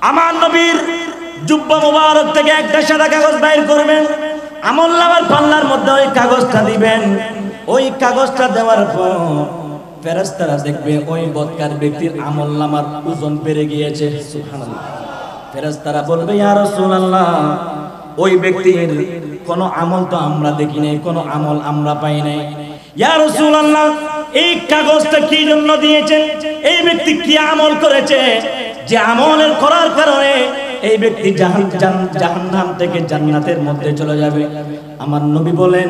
আমার নবীর জুব্বা মুবারক থেকে একটা সাদা কাগজ বাইর করবেন, আমলনামার পাল্লার মধ্যে ওই কাগজটা দিবেন। ওই কাগজটা দেওয়ার পর ফেরেশতারা দেখবে ওই বদকার ব্যক্তির আমলনামার ওজন বেড়ে গিয়েছে। সুবহানাল্লাহ। ফেরেশতারা বলবে, ইয়া রাসূলুল্লাহ, ওই ব্যক্তির কোনো আমল তো আমরা দেখি নাই, কোনো আমল আমরা পাই নাই। ইয়া রাসূলুল্লাহ, এই কাগজটা কি জন্য দিয়েছেন? এই ব্যক্তি কি আমল করেছে যে আমলের করার কারণে এই ব্যক্তি জাহান্নাম থেকে জান্নাতের মধ্যে চলে যাবে? আমার নবী বলেন,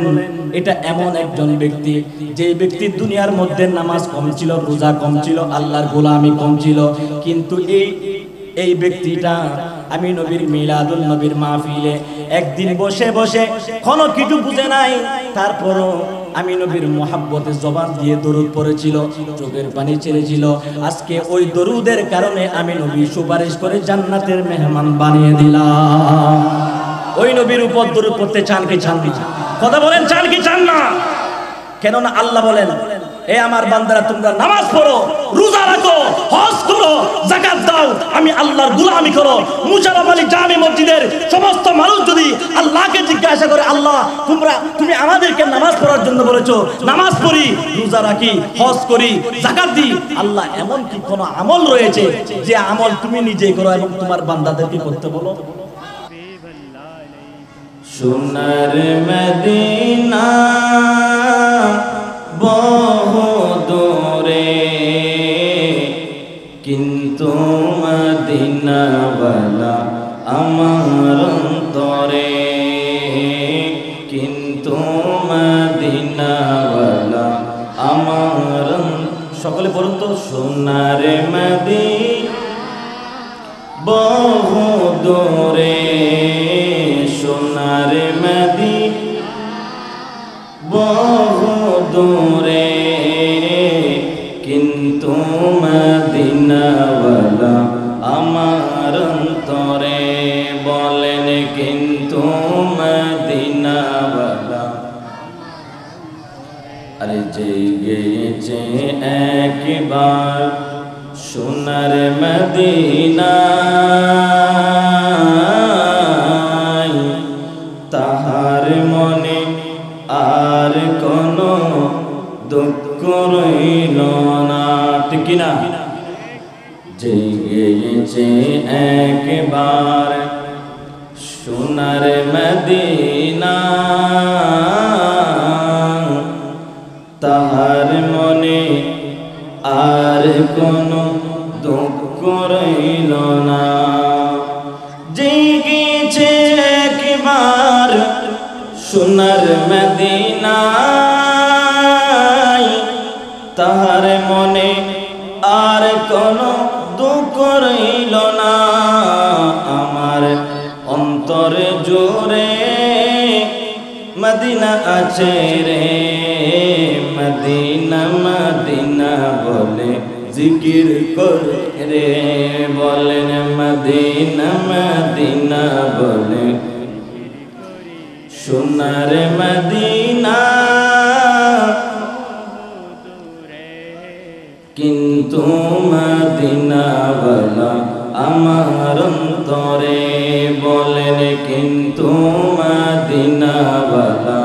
এটা এমন একজন ব্যক্তি যে ব্যক্তি দুনিয়ার মধ্যে নামাজ কম ছিল, রোজা কম ছিল, আল্লাহর গোলামি কম ছিল, কিন্তু এই ব্যক্তিটা আমি নবীর মিলাদুন নবীর মাহফিলে একদিন বসে বসে কোনো কিছু বুঝে নাই, তারপরও আমি নবীর মোহাব্বতে জবান দিয়ে দরুদ পড়েছিল, চোখের পানি ছেড়েছিল। আজকে ওই দরুদের কারণে আমি নবী সুপারিশ করে জান্নাতের মেহমান বানিয়ে দিলাম। ওই নবীর উপর দরুদ পড়তে চান কি চান না? কথা বলেন, চান কি চান না? কেননা আল্লাহ বলেন, এ আমার বান্দারা, তোমরা নামাজ পড়ো, রোজা রাখো, হজ করো, যাকাত দাও, আমি আল্লাহর গোলামি করো। মুশাররফ আলী জামি মসজিদের সমস্ত মানুষ যদি আল্লাহকে জিজ্ঞাসা করে, আল্লাহ তুমি আমাদেরকে নামাজ পড়ার জন্য বলেছো, নামাজ পড়ি, রোজা রাখি, হজ করি, যাকাত দিই, আল্লাহ এমন কি কোনো আমল রয়েছে যে আমল তুমি নিজেই করো এবং তোমার বান্দাদেরকে করতে বলো? সোনার মদিনা বহু দূরে, কিন্তু মদিনাওয়ালা আমার অন্তরে, কিন্তু মদিনাওয়ালা আমার। সকলে বলুন তো, সোনার মদিনা বহু দূরে, সোনার মদিনা বহু দূরে, কিন্তু মদিনাওয়ালা আমার অন্তরে। বলেন, কিন্তু মদিনাওয়ালা। আরে জেগেছে একবার সোনার মদিনা, তাহার মনে আর কোনো দুঃখ রইল না। ঠিক না? জেগেছে একবার সোনার মদিনা, তাহার মনে আর কোনো দুঃখ রইল না। জেগেছে একবার সোনার মদিনা, তাহার মনে আর কোনো দুঃখ রইল না। আমার অন্তর জোরে মদিনা আছে রে, মদিনা মদিনা বলে জিকির করে রে। বলেন, মদিনা মদিনা বলে সোনার মদিনা, কিন্তু মদিনাওয়ালা আমার অন্তরে। বলেন, কিন্তু মদিনাওয়ালা।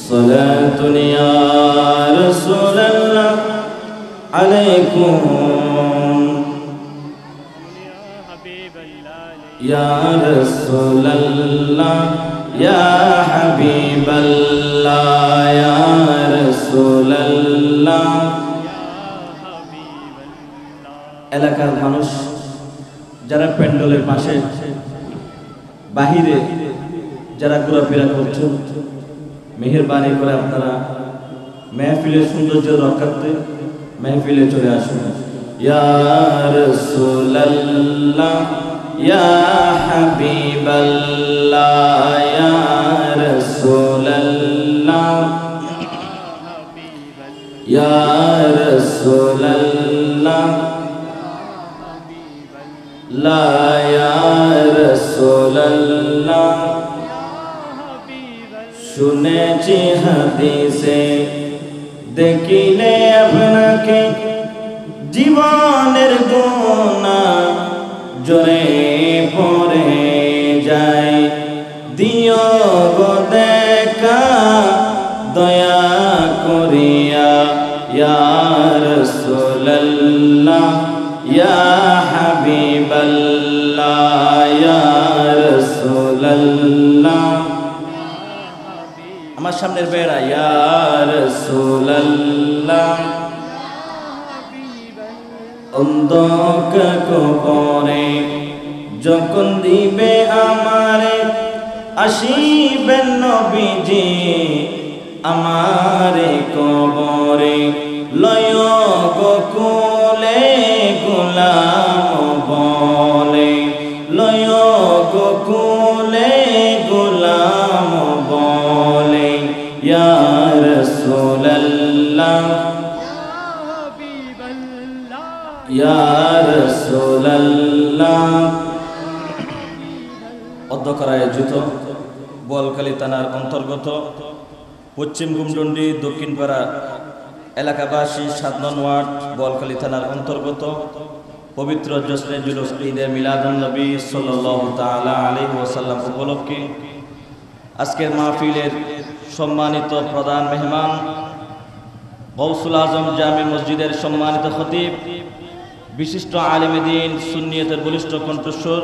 সালাতুন ইয়া রাসূলুল্লাহ আলাইকুম ইয়া রাসূলুল্লাহ ইয়া হাবিবাল্লাহ ইয়া রাসূলুল্লাহ। এলাকার মানুষ যারা প্যান্ডেলের পাশে বাহিরে যারা ঘোরাফেরা করছেন, মেহেরবানি করে আপনারা মেহফিলের সৌন্দর্য রক্ষার্থে মেহফিলে চলে আসুন। ইয়া রাসূলুল্লাহ ইয়া হাবিবাল্লাহ ইয়া রাসূলুল্লাহ ইয়া রাসূলুল্লাহ লা ইয়া রাসূলুল্লাহ। শুনেছি হাদিসে দেখিলে আপনাকে জীবনের গুনাহ জোরে পড়ে যায় দিও গো দেখা দয়া করিয়া ইয়া রাসূলুল্লাহ ইয়া হাবিবাল্লাহ ইয়া রাসূলুল্লাহ আমার সামনের বেড়া ইয়া রাসূলুল্লাহ অন্ধকার কবরে যখন দিবে আমারে আসিবেন নবীজি আমারে কবরে লয় গো কোলে গোলাম বলে লয় গো কোলে গোলাম বলে ইয়া রাসূলুল্লাহ ইয়া রাসূলুল্লাহ অধ্যক্ষ আয়োজিত বোয়ালখালী থানার অন্তর্গত পশ্চিম গুমডন্ডি দক্ষিণপাড়া এলাকাবাসী ৭ নং ওয়ার্ড বোয়ালখালী থানার অন্তর্গত পবিত্র জশ্নে জুলুস ঈদে মিলাদুন নবী সাল্লাল্লাহু তাআলা আলাইহি ওয়াসাল্লাম উপলক্ষে আজকের মাহফিলের সম্মানিত প্রধান মেহমান গৌসুল আজম জামে মসজিদের সম্মানিত খতিব বিশিষ্ট আলেমে দ্বীন সুন্নিয়তের বলিষ্ঠ কণ্ঠস্বর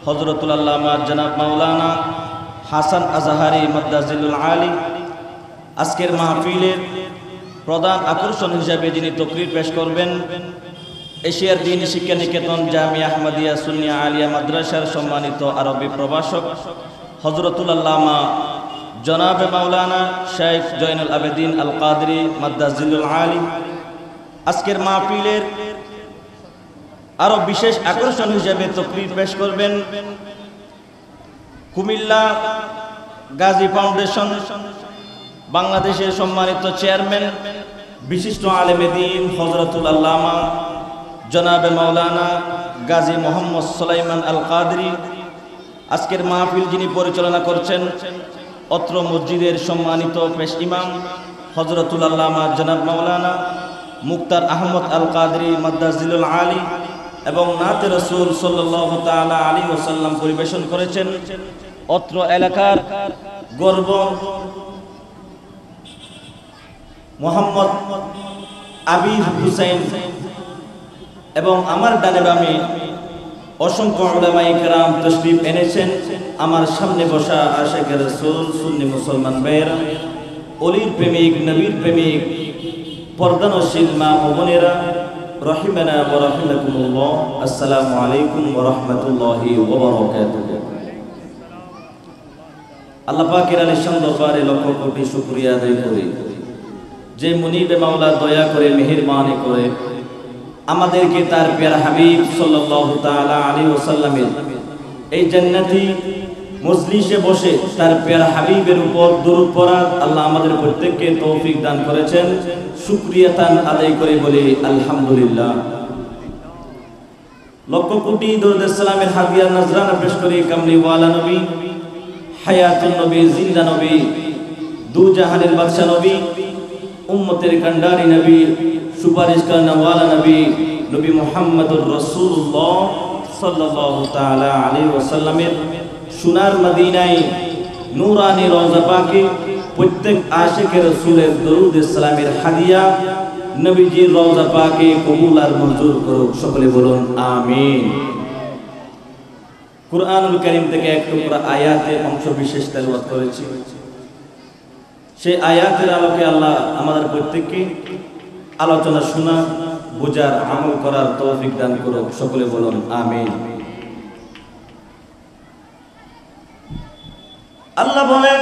হযরতুল আল্লামা জনাব মাওলানা হাসান আজহারি মাদ্দাজিলুল আলী আজকের মাহফিলের প্রধান আকর্ষণ হিসাবে যিনি তকরির পেশ করবেন এশিয়ার দ্বীনি শিক্ষা নিকেতন জামিয়া আহমদিয়া সুন্নিয়া আলিয়া মাদ্রাসার সম্মানিত আরবি প্রভাষক হযরতুল আল্লামা জনাবে মাওলানা শেখ জয়নুল আবেদিন আল কাদরি মাদ্দাজিলুল আলী আজকের মাহফিলের আরো বিশেষ আকর্ষণ হিসেবে তকরির পেশ করবেন কুমিল্লা গাজী ফাউন্ডেশন বাংলাদেশের সম্মানিত চেয়ারম্যান বিশিষ্ট আলেমে দ্বীন হযরতুল আল্লামা জনাবে মাওলানা গাজী মোহাম্মদ সুলাইমান আল কাদরি আজকের মাহফিল যিনি পরিচালনা করছেন অত্র মসজিদের সম্মানিত পেশ ইমাম হযরতুল আল্লামা জনাব মাওলানা মুক্তার আহমদ আল কাদরি মাদ্দাজিলুল আলী এবং নাতে রাসূল সাল্লাল্লাহু তাআলা আলাইহি ওয়াসাল্লাম পরিবেশন করেছেন অত্র এলাকার গর্ব মোহাম্মদ আবিদ হুসাইন এবং আমার ডানে বামে অসংখ্য উলামায়ে কেরাম তাশরীফ এনেছেন আমার সামনে বসা আশিক রাসূল সুন্নি মুসলমান ভাইরা অলির প্রেমিক নবীর প্রেমিক পর্দানশীল মা ও বোনেরা রহিমানা ওয়া রাহিমাকুমুল্লাহ আসসালামু আলাইকুম ওয়া রাহমাতুল্লাহি ওয়া বারাকাতুহু আল্লাহ পাকের আলিশান দরবারে লক্ষ কোটি শুকরিয়া আদায় করি যে মুনিবে মাওলা দয়া করে মেহেরবানি করে আমাদেরকে তার প্যারা হাবিব সাল্লাল্লাহু তাআলা আলাইহি ওয়াসাল্লামের এই জান্নাতি মজলিসে বসে তার প্যারা হাবিবের উপর দরুদ পড়ার আল্লাহ আমাদের প্রত্যেককে তৌফিক দান করেছেন শুকরিয়া তান আদায় করে বলি আলহামদুলিল্লাহ লক্ষ কোটি দরুদ সালামের হাদিয়া নজরানা পেশ করি কামলি ওয়ালা নবী হায়াতুন নবী জিন্দা নবী দু জাহানের বাদশা নবী উম্মতের কান্ডারি নবী সুপারিশ করনেওয়ালা নবী নবী মুহাম্মদুর রাসূলুল্লাহ সাল্লাল্লাহু তাআলা আলাইহি ওয়াসাল্লামের সোনার মদিনায় নূরানি রওজা পাকে প্রত্যেক আশিকের রাসূলের দরুদ সালামের হাদিয়া নবীজির রওজা পাকে কবুল আর মঞ্জুর করুক সকলে বলুন আমিন কুরআনুল কারীম থেকে এক টুকরা আয়াতের অংশ বিশেষ তেলাওয়াত করেছি সেই আয়াতের আলোকে আল্লাহ আমাদের প্রত্যেককে আলোচনা শোনা বুঝার আমল করার তৌফিক দান করুক সকলে বলুন আমিন আল্লাহ বলেন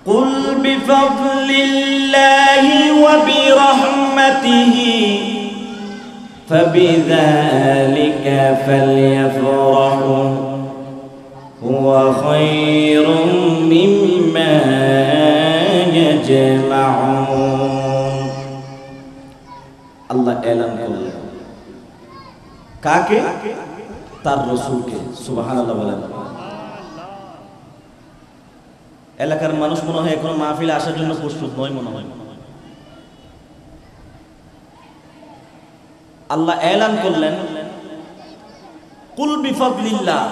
কুল বিফাদলিল্লাহি ওয়া বিরহমাতিহি ফাবিযালিকা ফালইফরাহু হুয়া খায়রুম মিম্মা ইয়াজমাউন আল্লাহ এলান করলেন কাকে তার রাসূলকে সুবহানাল্লাহ বলেন এলাকার মানুষ মনে হয় এখনো মাহফিলে আসার জন্য প্রস্তুত নয় মনে হয় আল্লাহ এলান করলেন কুল বিফাদলিল্লাহ।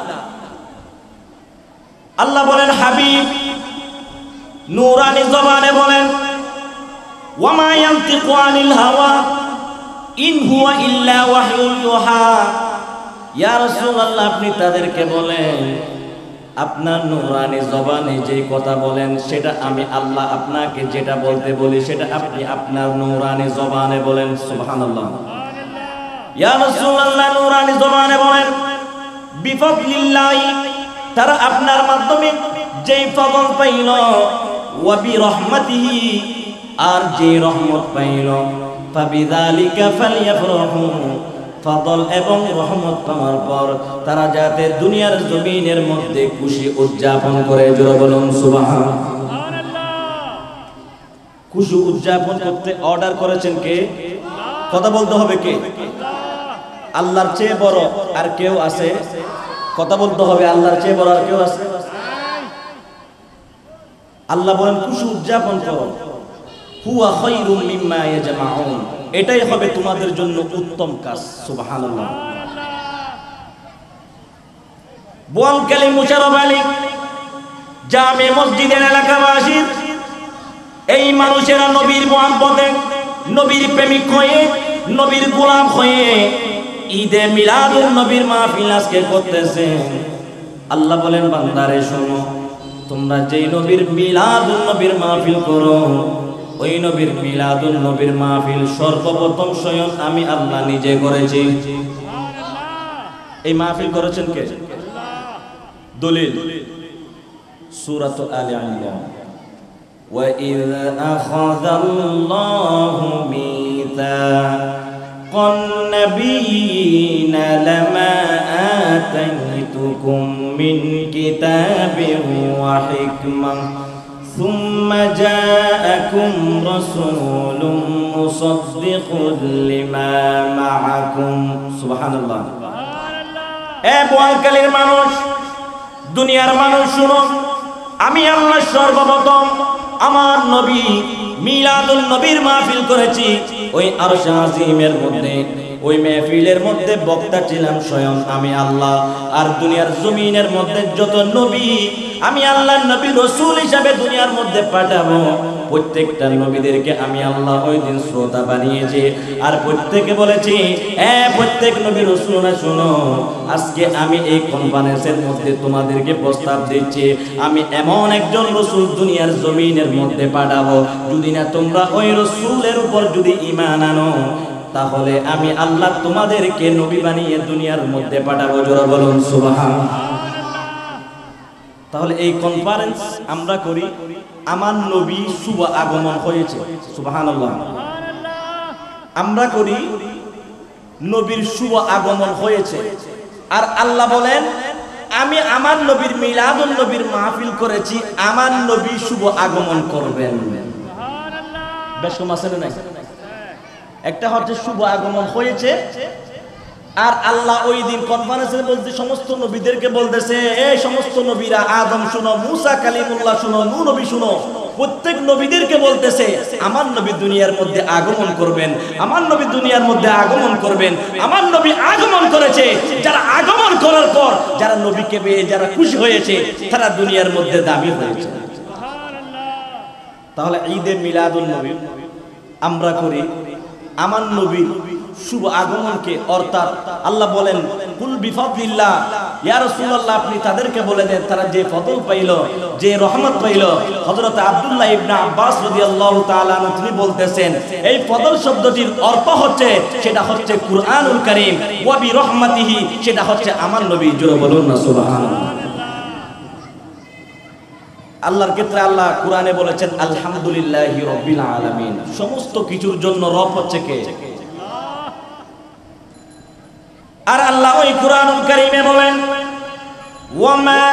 আল্লাহ বলেন হাবিব নূরানি জবানে বলেন ওয়া মা ইয়ানতিকু আনিল হাওয়া ইন হুয়া ইল্লা ওয়াহয়ুন ইউহা। ইয়া রাসূলুল্লাহ আপনি তাদেরকে বলেন আপনার নূরানি জবানে যে কথা বলেন সেটা আমি আল্লাহ আপনাকে যেটা বলতে বলি সেটা আপনি আপনার নূরানি জবানে বলেন। সুবহানাল্লাহ। ইয়া রাসূলুল্লাহ নূরানি জবানে বলেন বিফাদলিল্লাহ, তারা আপনার মাধ্যমে যেই ফজল পাইল, ওয়া বিরহমাতিহি আর যে রহমত পাইল, ফাবিযালিকা ফালইফরাহু ফজল এবং রহমত পাওয়ার পর তারা যাতে দুনিয়ার জমিনের মধ্যে খুশি উদযাপন করে। জোরে বলুন সুবহানাল্লাহ। খুশি উদযাপন করতে অর্ডার করেছেন কে? কথা বলতে হবে কে? আল্লাহর চেয়ে বড় আর কেউ আছে? কথা বলতে হবে আল্লাহর চেয়ে বড় আর কেউ আছে? আল্লাহ বলেন খুশি উদযাপন করো, হুয়া খায়রুম মিম্মা ইয়াজমাউন, এটাই হবে তোমাদের জন্য উত্তম কাজ। সুবহানাল্লাহ। বোয়ালখালী মুশাররফ আলী জামে মসজিদের এলাকাবাসী এই মানুষেরা নবীর মুহাব্বতে, নবীর প্রেমিক হয়ে, নবীর গোলাম হয়ে ঈদে মিলাদুন নবীর মাহফিল আজকে করতেছে। আল্লাহ বলেন বান্দারে শোনো, তোমরা যেই নবীর মিলাদুন নবীর মাহফিল করো, ওই নবীর মিলাদুন নবীর মাহফিল সর্বপ্রথম স্বয়ং আমি আল্লাহ নিজে করেছি। এই মাহফিল করেছেন কে? দলিল সূরাত আলে ইমরান, ওয়া ইয আখাযাল্লাহু মিসাকান নাবিয়্যিনা লামা আতাইতুকুম মিন কিতাবিন ওয়া হিকমাহ ثم جاءكم رسول مصدق لما معكم। سبحان الله। এ বোয়ালখালীর মানুষ, দুনিয়ার মানুষ শুনো, আমি আল্লাহ সর্বপ্রথম আমার নবী মিলাদুন নবীর মাহফিল করেছি। ওই আরশ আজিমের মধ্যে, ওই মাহফিলের মধ্যে বক্তা ছিলাম স্বয়ং আমি আল্লাহ। আর দুনিয়ার জমিনের মধ্যে যত নবী আমি আল্লাহর নবী রাসূল হিসাবে দুনিয়ার মধ্যে পাঠাবো, প্রত্যেকটা নবীদেরকে আমি আল্লাহ ওই দিন শ্রোতা বানিয়েছি। আর প্রত্যেককে বলেছি প্রত্যেক নবী রাসূলরা শুনো, আজকে আমি এই কনফারেন্সের মধ্যে তোমাদেরকে প্রস্তাব দিচ্ছি, আমি এমন একজন রাসূল দুনিয়ার জমিনের মধ্যে পাঠাবো, যদি না তোমরা ওই রাসূলের উপর যদি ঈমান আনো তাহলে আমি আল্লাহ তোমাদেরকে নবী বানিয়ে দুনিয়ার মধ্যে পাঠাবো। জোরে বলুন সুবহানাল্লাহ। তাহলে এই কনফারেন্স আমরা করি, আমার নবী শুভ আগমন হয়েছে। সুবহানাল্লাহ। আমরা করি নবীর শুভ আগমন হয়েছে। আর আল্লাহ বলেন আমি আমার নবীর মিলাদুন নবীর মাহফিল করেছি, আমার নবী শুভ আগমন করবেন। বেশ কম আছে না? একটা হচ্ছে শুভ আগমন হয়েছে, আর আল্লাহ ওই দিন কনফারেন্সে বলতে সমস্ত নবীদেরকে বলতেছে, এই সমস্ত নবীরা, আদম শুনো, মুসা কালিমুল্লাহ শুনো, নূহ নবী শুনো, প্রত্যেক নবীদেরকে বলতেছে আমার নবী দুনিয়ার মধ্যে আগমন করবেন, আমার নবী দুনিয়ার মধ্যে আগমন করবেন, আমার নবী আগমন করেছে। যারা আগমন করার পর যারা নবীকে পেয়ে যারা খুশি হয়েছে তারা দুনিয়ার মধ্যে দামি হয়েছে। তাহলে ঈদে মিলাদুন নবী আমরা করি আমার নবীর শুভ আগমনকে, অর্থাৎ আল্লাহ বলেন কুল বিফাদলিল্লাহ, ইয়া রাসূলুল্লাহ আপনি তাদেরকে বলে দেন তারা যে ফজল পাইল, যে রহমত পাইল। হযরত আব্দুল্লাহ ইবনে আব্বাস রাদিয়াল্লাহু তাআলা আনহু তিনি বলতেছেন এই ফজল শব্দটির অর্থ হচ্ছে, সেটা হচ্ছে কুরআনুল কারীম, ওয়া বিরহমাতিহি সেটা হচ্ছে আমার নবী। জোরে বলুন না সুবহানাল্লাহ। আল্লাহর ক্ষেত্রে আল্লাহ কোরআনে বলেছেন আলহামদুলিল্লাহি রাব্বিল আলামিন, সমস্ত কিছুর জন্য রব হচ্ছে কে? আর আল্লাহ ওই কুরআনুল কারীমে বলেন ওয়া মা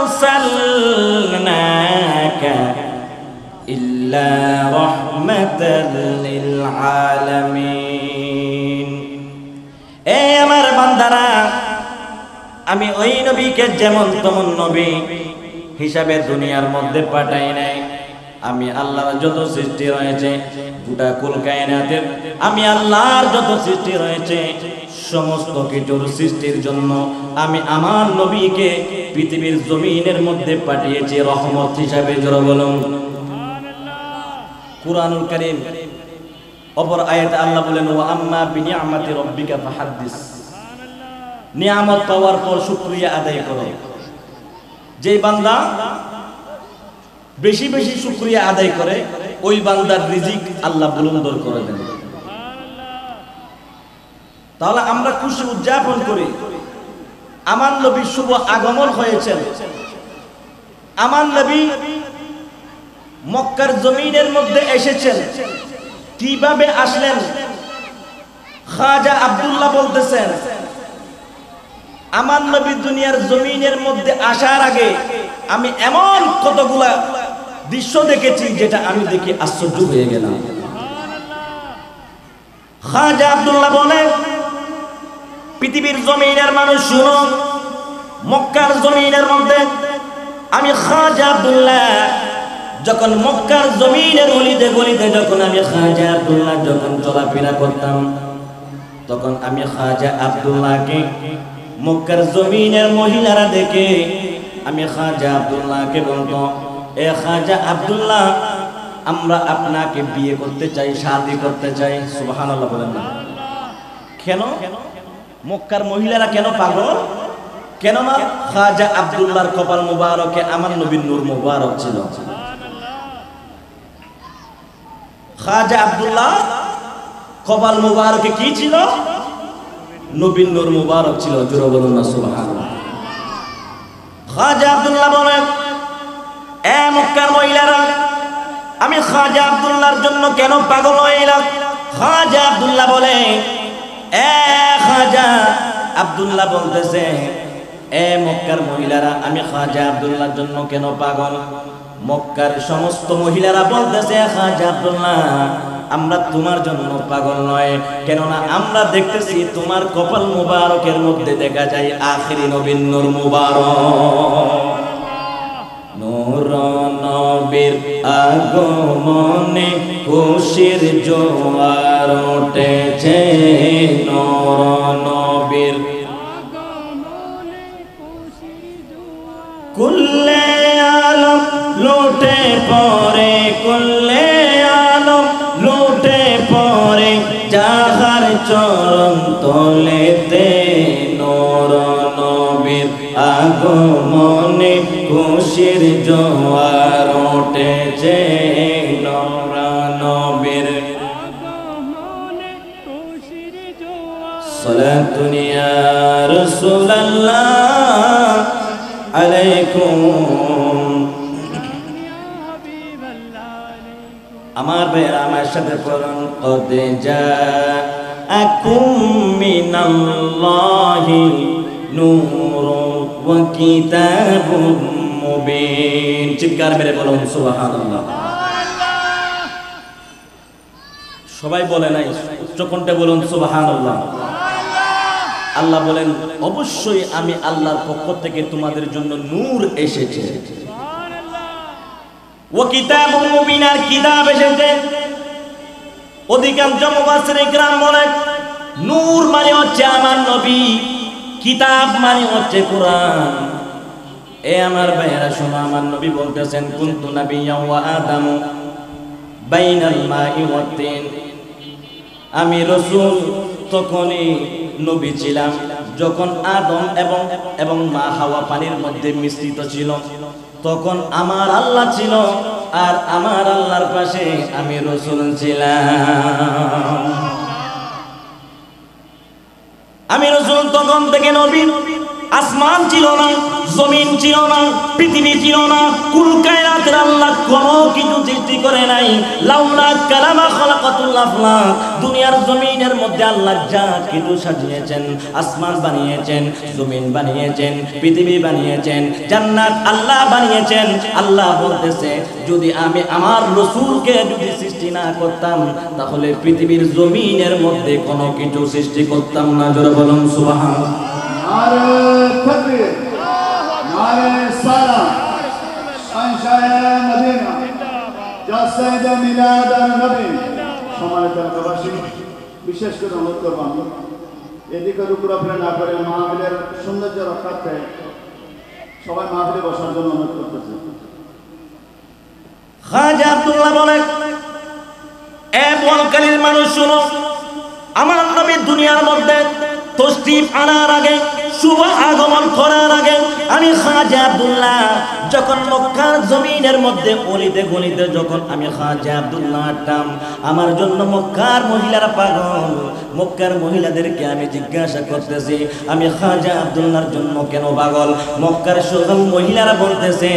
আরসালনাকা ইল্লা রাহমাতাল লিল আলামিন। এ আমার বান্দারা, আমি ওই নবীকে যেমন তেমন নবী হিসাবে দুনিয়ার মধ্যে পাঠাই নাই। আমি আল্লাহর যত সৃষ্টি রয়েছে গোটা কুল কায়নাতের, আমি আল্লাহর যত সৃষ্টি রয়েছে সমস্ত কিছুর সৃষ্টির জন্য আমি আমার নবীকে পৃথিবীর জমিনের মধ্যে পাঠিয়েছি রহমত হিসাবে। জোরে বলুন কুরআনুল কারীম অপর আয়াতে আল্লাহ বলেন ওয়া আম্মা বিনিআমাতি রাব্বিকা ফাহাদ্দিস, নিয়ামত পাওয়ার পর শুকরিয়া আদায় করো। যে বান্দা বেশি বেশি শুকরিয়া আদায় করে ওই বান্দার রিজিক আল্লাহ বুলন্দর করে দেন। তাহলে আমরা খুশি উদযাপন করি আমার নবী শুভ আগমন হয়েছেন। আমার নবী মক্কার জমিনের মধ্যে এসেছেন। কিভাবে আসলেন? খাজা আব্দুল্লাহ বলতেছেন আমার নবী দুনিয়ার জমিনের মধ্যে আসার আগে আমি এমন কতগুলা দৃশ্য দেখেছি যেটা আমি দেখে আশ্চর্য হয়ে গেলাম। খাজা আব্দুল্লাহ বলেন পৃথিবীর জমিনের মানুষ শুনো, মক্কার জমিনের মধ্যে আমি খাজা আব্দুল্লাহ যখন মক্কার জমিনের অলিতে গলিতে যখন আমি খাজা আব্দুল্লাহ যখন চলাফেরা করতাম, তখন আমি খাজা আব্দুল্লাহকে মক্কার জমিনের মহিলারা দেখে আমি খাজা আব্দুল্লাহকে বলতো, এ খাজা আব্দুল্লাহ আমরা আপনাকে বিয়ে করতে চাই, শাদী করতে চাই। সুবহানাল্লাহ বলেন না? কেন মক্কার মহিলারা কেন পাগল? কেননা খাজা আব্দুল্লাহর কপাল মুবারকে আমার নবীর নূর মুবারক ছিল। খাজা আব্দুল্লাহ কপাল মুবারকে কি ছিল? নবীর নূর মুবারক ছিল। জোরে বলুন না সুবহানাল্লাহ। খাজা আব্দুল্লাহ বলেন এ মক্কার মহিলারা আমি খাজা আব্দুল্লাহর জন্য কেন পাগল হইলাম? খাজা আব্দুল্লাহ বলে এ খাজা আব্দুল্লাহ বলতেছে এ মক্কার মহিলারা আমি খাজা আব্দুল্লাহর জন্য কেন পাগল? মক্কার সমস্ত মহিলারা বলতেছে খাজা আব্দুল্লাহ আমরা তোমার জন্য পাগল নয়, কেননা আমরা দেখতেছি তোমার কপাল মুবারকের মধ্যে দেখা যায় আখিরি নবীর নূর মুবারক। নূর নবীর আগমনে খুশির জোয়ার উঠেছে, নূর নবীর কুল্লে আলম লুটে পড়ে, কুল্লে আলম লুটে পড়ে যাহার চরণ তলেতে, নূর নবীর আগমনে খুশির জোয়ার উঠেছে, নূর নবীর সালাতুন ইয়া রাসূলুল্লাহ আলাইকুম। আমার ভাইয়েরা আমার সাথে পড়ুন কদ জাআকুম মিনাল্লাহি নূরুন ওয়া কিতাবুম মুবিন। চিৎকার মেরে বলুন সুবহানাল্লাহ। সবাই বলে নাই, উচ্চকণ্ঠে বলুন সুবহানাল্লাহ। আল্লাহ বলেন অবশ্যই আমি আল্লাহর পক্ষ থেকে তোমাদের জন্য নূর এসেছে। ও কিতাবুম মুবিন, আর কিতাব এসেছে। অধিকাংশ মুফাসসিরিন کرام বলেন নূর মানে হচ্ছে আমার নবী, কিতাব মানে হচ্ছে কোরআন। এ আমার ভাইয়েরা শোনো, আমার নবী বলতেছেন কুনতু নাবিয়্যান ওয়া আদামু বাইনাল মাই ওয়াত তিন, আমি রাসূল তখনই নবী ছিলাম যখন আদম এবং মা হাওয়া পানির মধ্যে মিশ্রিত ছিল, তখন আমার আল্লাহ ছিল আর আমার আল্লাহর পাশে আমি রাসূল ছিলাম। আমি রাসূল তখন থেকে নবী। আসমান ছিল না, জমিন ছিল না, পৃথিবী ছিল না, কুল কায়নাতের আল্লাহ কোনো কিছু সৃষ্টি করে নাই। লাউলা কালামা খালাকাতুল আফলাক, দুনিয়ার জমিনের মধ্যে আল্লাহ যা কিছু সাজিয়েছেন, আসমান বানিয়েছেন, জমিন বানিয়েছেন, পৃথিবী বানিয়েছেন, জান্নাত আল্লাহ বানিয়েছেন। আল্লাহ বলতেছে যদি আমি আমার রাসূলকে যদি সৃষ্টি না করতাম তাহলে পৃথিবীর জমিনের মধ্যে কোনো কিছু সৃষ্টি করতাম না। জোরে বলুন সুবহানাল্লাহ। নারে তাকবীর, নারে সালাম, শানশায়ে মদিনা, জাসাইদে মিলাদ আন নবী। সম্মানিত এলাকাবাসী, বিশেষ করে অনুরোধ করব আমি এদিকে ঘোরাফেরা না করে মাহফিলের সৌন্দর্য রক্ষার্থে সবাই মাহফিলে বসার জন্য অনুরোধ করতেছে। খাজা আব্দুল্লাহ বলেন, এ বোয়ালখালীর মানুষ শুনো, আমার নবী দুনিয়ার মধ্যে তশরিফ আনার আগে, শুভ আগমন করার আগে, আমি খাজা আব্দুল্লাহ যখন মক্কার জমিনের মধ্যে অলিতে গলিতে যখন আমি খাজা আব্দুল্লাহ হাঁটতাম, আমার জন্য মক্কার মহিলারা পাগল। মক্কার মহিলাদেরকে আমি জিজ্ঞাসা করতেছি, আমি খাজা আব্দুল্লাহর জন্য কেন পাগল? মক্কার সকল মহিলারা বলতেছে,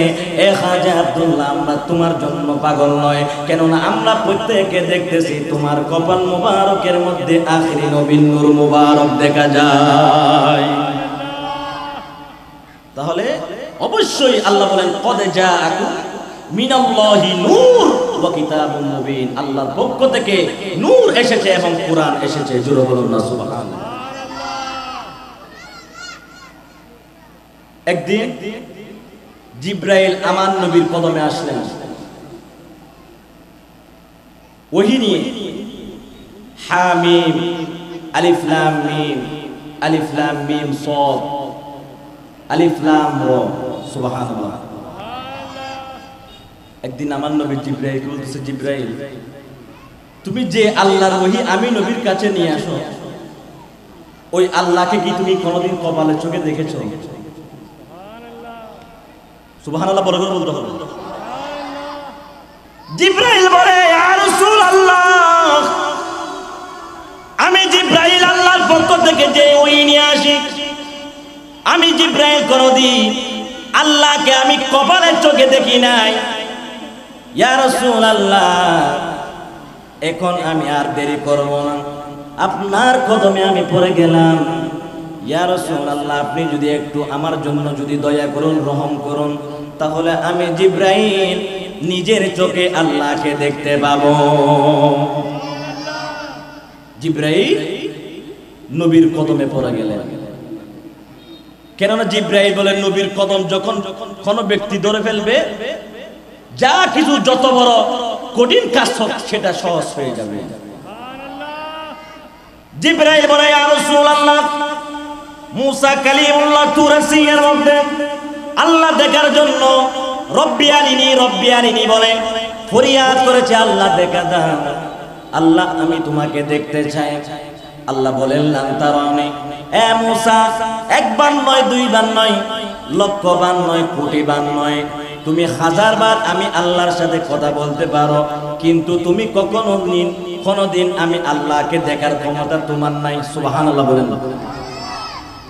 এ খাজা আব্দুল্লাহ, আমরা তোমার জন্য পাগল নয়, কেননা আমরা প্রত্যেকে দেখতেছি তোমার কপাল মুবারকের মধ্যে আখিরি নবীর নূর মুবারক দেখা যায়। তাহলে অবশ্যই আল্লাহ বলেন, কদ জাআকুম মিনাল্লাহি নূর ওয়া কিতাবুম মুবিন, আল্লাহর পক্ষ থেকে নূর এসেছে এবং কোরআন এসেছে। জোরে বলুন না সুবহানাল্লাহ। একদিন জিবরাইল আমার নবীর কদমে আসলেন ওহী নিয়ে। হামিম আলিফ লাম মিম, আলিফ লাম মিম সাদ, আলিফ লাম র, সুবহানাল্লাহ। একদিন আমার নবী জিবরাইল বলতেছে, জিবরাইল, তুমি যে আল্লাহর ওহী আমি নবীর কাছে নিয়ে আসো, ওই আল্লাহকে কি তুমি কোনোদিন কপালের চোখে দেখেছো? সুবহানাল্লাহ বলে বলতে হবে। জিবরাইল বলে, ইয়া রাসূলুল্লাহ, আমি জিবরাইল আল্লাহর পক্ষ থেকে যে ওহী নিয়ে আসি, আমি জিবরাইল কোনদিন আল্লাহকে আমি কপালের চোখে দেখি নাই। ইয়া রাসূলুল্লাহ, এখন আমি আর দেরি করব না, আপনার কদমে আমি পড়ে গেলাম। ইয়া রাসূলুল্লাহ, আপনি যদি একটু আমার জন্য যদি দয়া করুন, রহম করুন, তাহলে আমি জিবরাইল নিজের চোখে আল্লাহকে দেখতে পাবো। জিবরাইল নবীর কদমে পড়ে গেলেন। কেননা জিবরাইল বলেন, নবীর কদম যখন কোন ব্যক্তি ধরে ফেলবে, যা কিছু যত বড় কঠিন কাজ হোক সেটা সহজ হয়ে যাবে। জিবরাইল বলে, ইয়া রাসূলুল্লাহ, মুসা কালিমুল্লাহ তুর সিনের মধ্যে আল্লাহ দেখার জন্য রব্বি আরিনি বলে ফরিয়াদ করেছে, আল্লাহ দেখা দাও, আল্লাহ আমি তোমাকে দেখতে চাই। আল্লাহ বলেন, লান তারানি, এ মুসা, একবার নয়, দুইবার নয়, লক্ষবার নয়, কোটিবার নয়, তুমি হাজারবার আমি আল্লাহর সাথে কথা বলতে পারো, কিন্তু তুমি কোনোদিন আমি আল্লাহকে দেখার ক্ষমতা তোমার নাই। সুবহানাল্লাহ বলেন।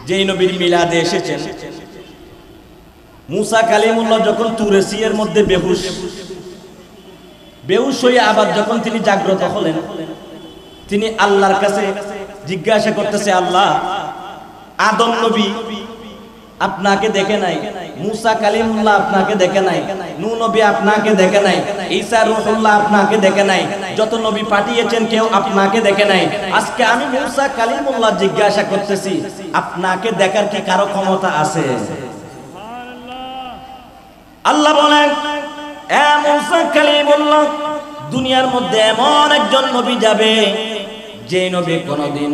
যেই নবীর মিলাদে এসেছেন, মুসা কালিমুল্লাহ যখন তুরে সিনের মধ্যে বেহুশ হয়ে আবার যখন তিনি জাগ্রত হলেন, তিনি আল্লাহর কাছে জিজ্ঞাসা করতেছে, আল্লাহ, আদম নবী আপনাকে দেখে নাই, মুসা কালিমুল্লাহ আপনাকে দেখে নাই, নূহ নবী আপনাকে দেখে নাই, ঈসা রূহুল্লাহ আপনাকে দেখে নাই, যত নবী পাঠিয়েছেন কেউ আপনাকে দেখে নাই। আজকে আমি মুসা কালিমুল্লাহ জিজ্ঞাসা করতেছি, আপনাকে দেখার কি কারো ক্ষমতা আছে? আল্লাহ বলেন, এ মুসা কালিমুল্লাহ, দুনিয়ার মধ্যে এমন একজন নবী যাবে, যে নবী কোনোদিন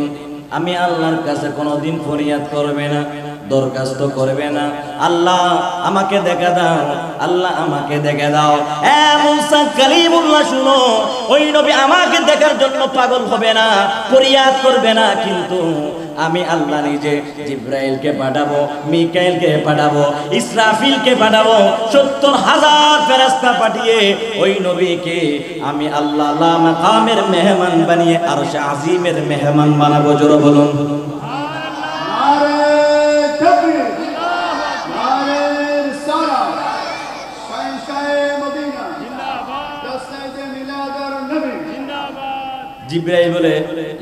আমি আল্লাহর কাছে কোনোদিন ফরিয়াদ করবে না, দরখাস্ত করবে না, আল্লাহ আমাকে দেখা দাও, আল্লাহ আমাকে দেখা দাও। এ মুসা কালিমুল্লাহ শুনো, ওই নবী আমাকে দেখার জন্য পাগল হবে না, ফরিয়াদ করবে না, কিন্তু আমি আল্লাহ নিজে জিবরাইলকে পাঠাবো, মিকাইলকে পাঠাবো, ইসরাফিলকে পাঠাবো, ৭০,০০০ ফেরেশতা পাঠিয়ে ওই নবীকে আমি আল্লাহ লা মাকামের মেহমান বানিয়ে আরশে আজিমের মেহমান বানাবো। জোরে বলুন। জিবরাইল বলে,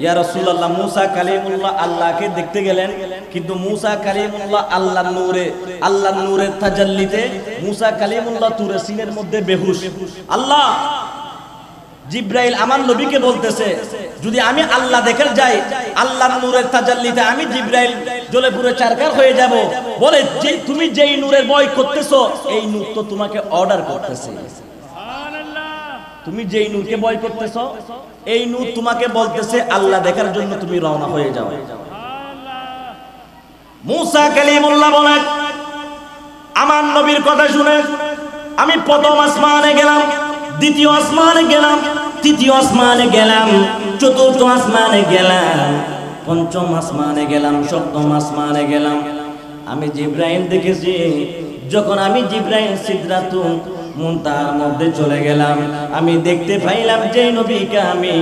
ইয়া রাসূলুল্লাহ, মুসা কালিমুল্লাহ আল্লাহকে দেখতে গেলেন, কিন্তু মুসা কালিমুল্লাহ আল্লাহর নূরের তাজাল্লিতে মুসা কালিমুল্লাহ তুরে সিনের মধ্যে বেহুশ। আল্লাহ, জিবরাইল আমার নবীকে বলতেছে, যদি আমি আল্লাহ দেখে যাই, আল্লাহর নূরের তাজাল্লিতে আমি জিবরাইল জ্বলে পুড়ে চারকার হয়ে যাব। বলে, যে তুমি যেই নূরের ভয় করতেছো, এই নূর তো তোমাকে অর্ডার করতেছে। তুমি যেই নূরকে ভয় করতেছো, এই নূর তোমাকে বলতেছে আল্লাহ দেখার জন্য তুমি রওনা হয়ে যাও। মুসা কালিমুল্লাহ বলেন, আমার নবীর কথা শুনে আমি প্রথম আসমানে গেলাম, দ্বিতীয় আসমানে গেলাম, তৃতীয় আসমানে গেলাম, চতুর্থ আসমানে গেলাম, পঞ্চম আসমানে গেলাম, সপ্তম আসমানে গেলাম। আমি জিব্রাইল দেখেছি। যখন আমি জিব্রাইল সিদরাতুল মুনতাহার মধ্যে চলে গেলাম, আমি দেখতে পাইলাম যে নবীকে আমি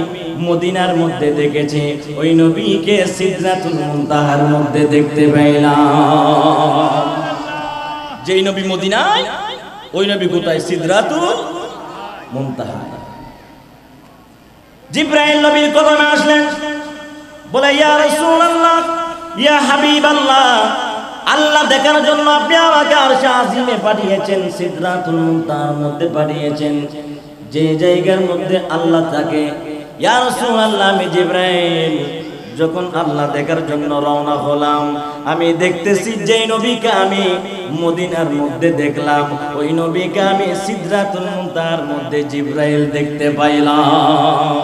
মদিনার মধ্যে দেখেছি, ওই নবীকে সিদরাতুল মুনতাহার মধ্যে দেখতে পাইলাম। যেই নবী মদিনায়, ওই নবী কোথায়? সিদরাতুল মুনতাহা। জিব্রাইল নবীর কদমে আসলেন, বলে ইয়া রাসূলুল্লাহ, ইয়া হাবিবাল্লাহ, আল্লাহ দেখার জন্য আপনি আমাকে আরশে আজিমে পাঠিয়েছেন, সিদরাতুল মুনতাহার মধ্যে পাঠিয়েছেন, যে জায়গার মধ্যে আল্লাহ থাকে। ইয়া রাসূলুল্লাহ, আমি জিব্রাইল যখন আল্লাহ দেখার জন্য রওনা হলাম, আমি দেখতেছি যে নবীকে আমি মদিনার মধ্যে দেখলাম, ওই নবীকে আমি সিদরাতুল মুনতাহার মধ্যে জিব্রাইল দেখতে পাইলাম।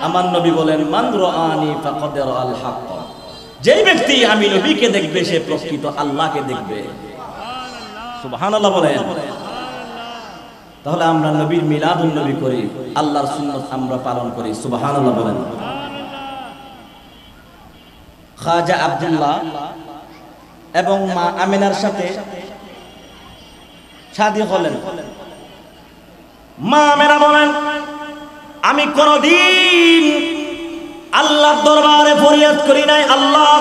আমার নবী বলেন, মান রাআনি ফাকাদ রাআল হক, যেই ব্যক্তি আমি নবীকে দেখবে সে প্রকৃত আল্লাহকে দেখবে। সুবহানাল্লাহ বলেন। তাহলে আমরা নবীর মিলাদুন নবী করি, আল্লাহর সুন্নাত আমরা পালন করি। সুবহানাল্লাহ বলেন। খাজা আব্দুল্লাহ এবং মা আমিনার সাথে শাদী হলেন। মা আমিনা বলেন, আমি কোনদিন আল্লাহর দরবারে ফরিয়াদ করি নাই, আল্লাহ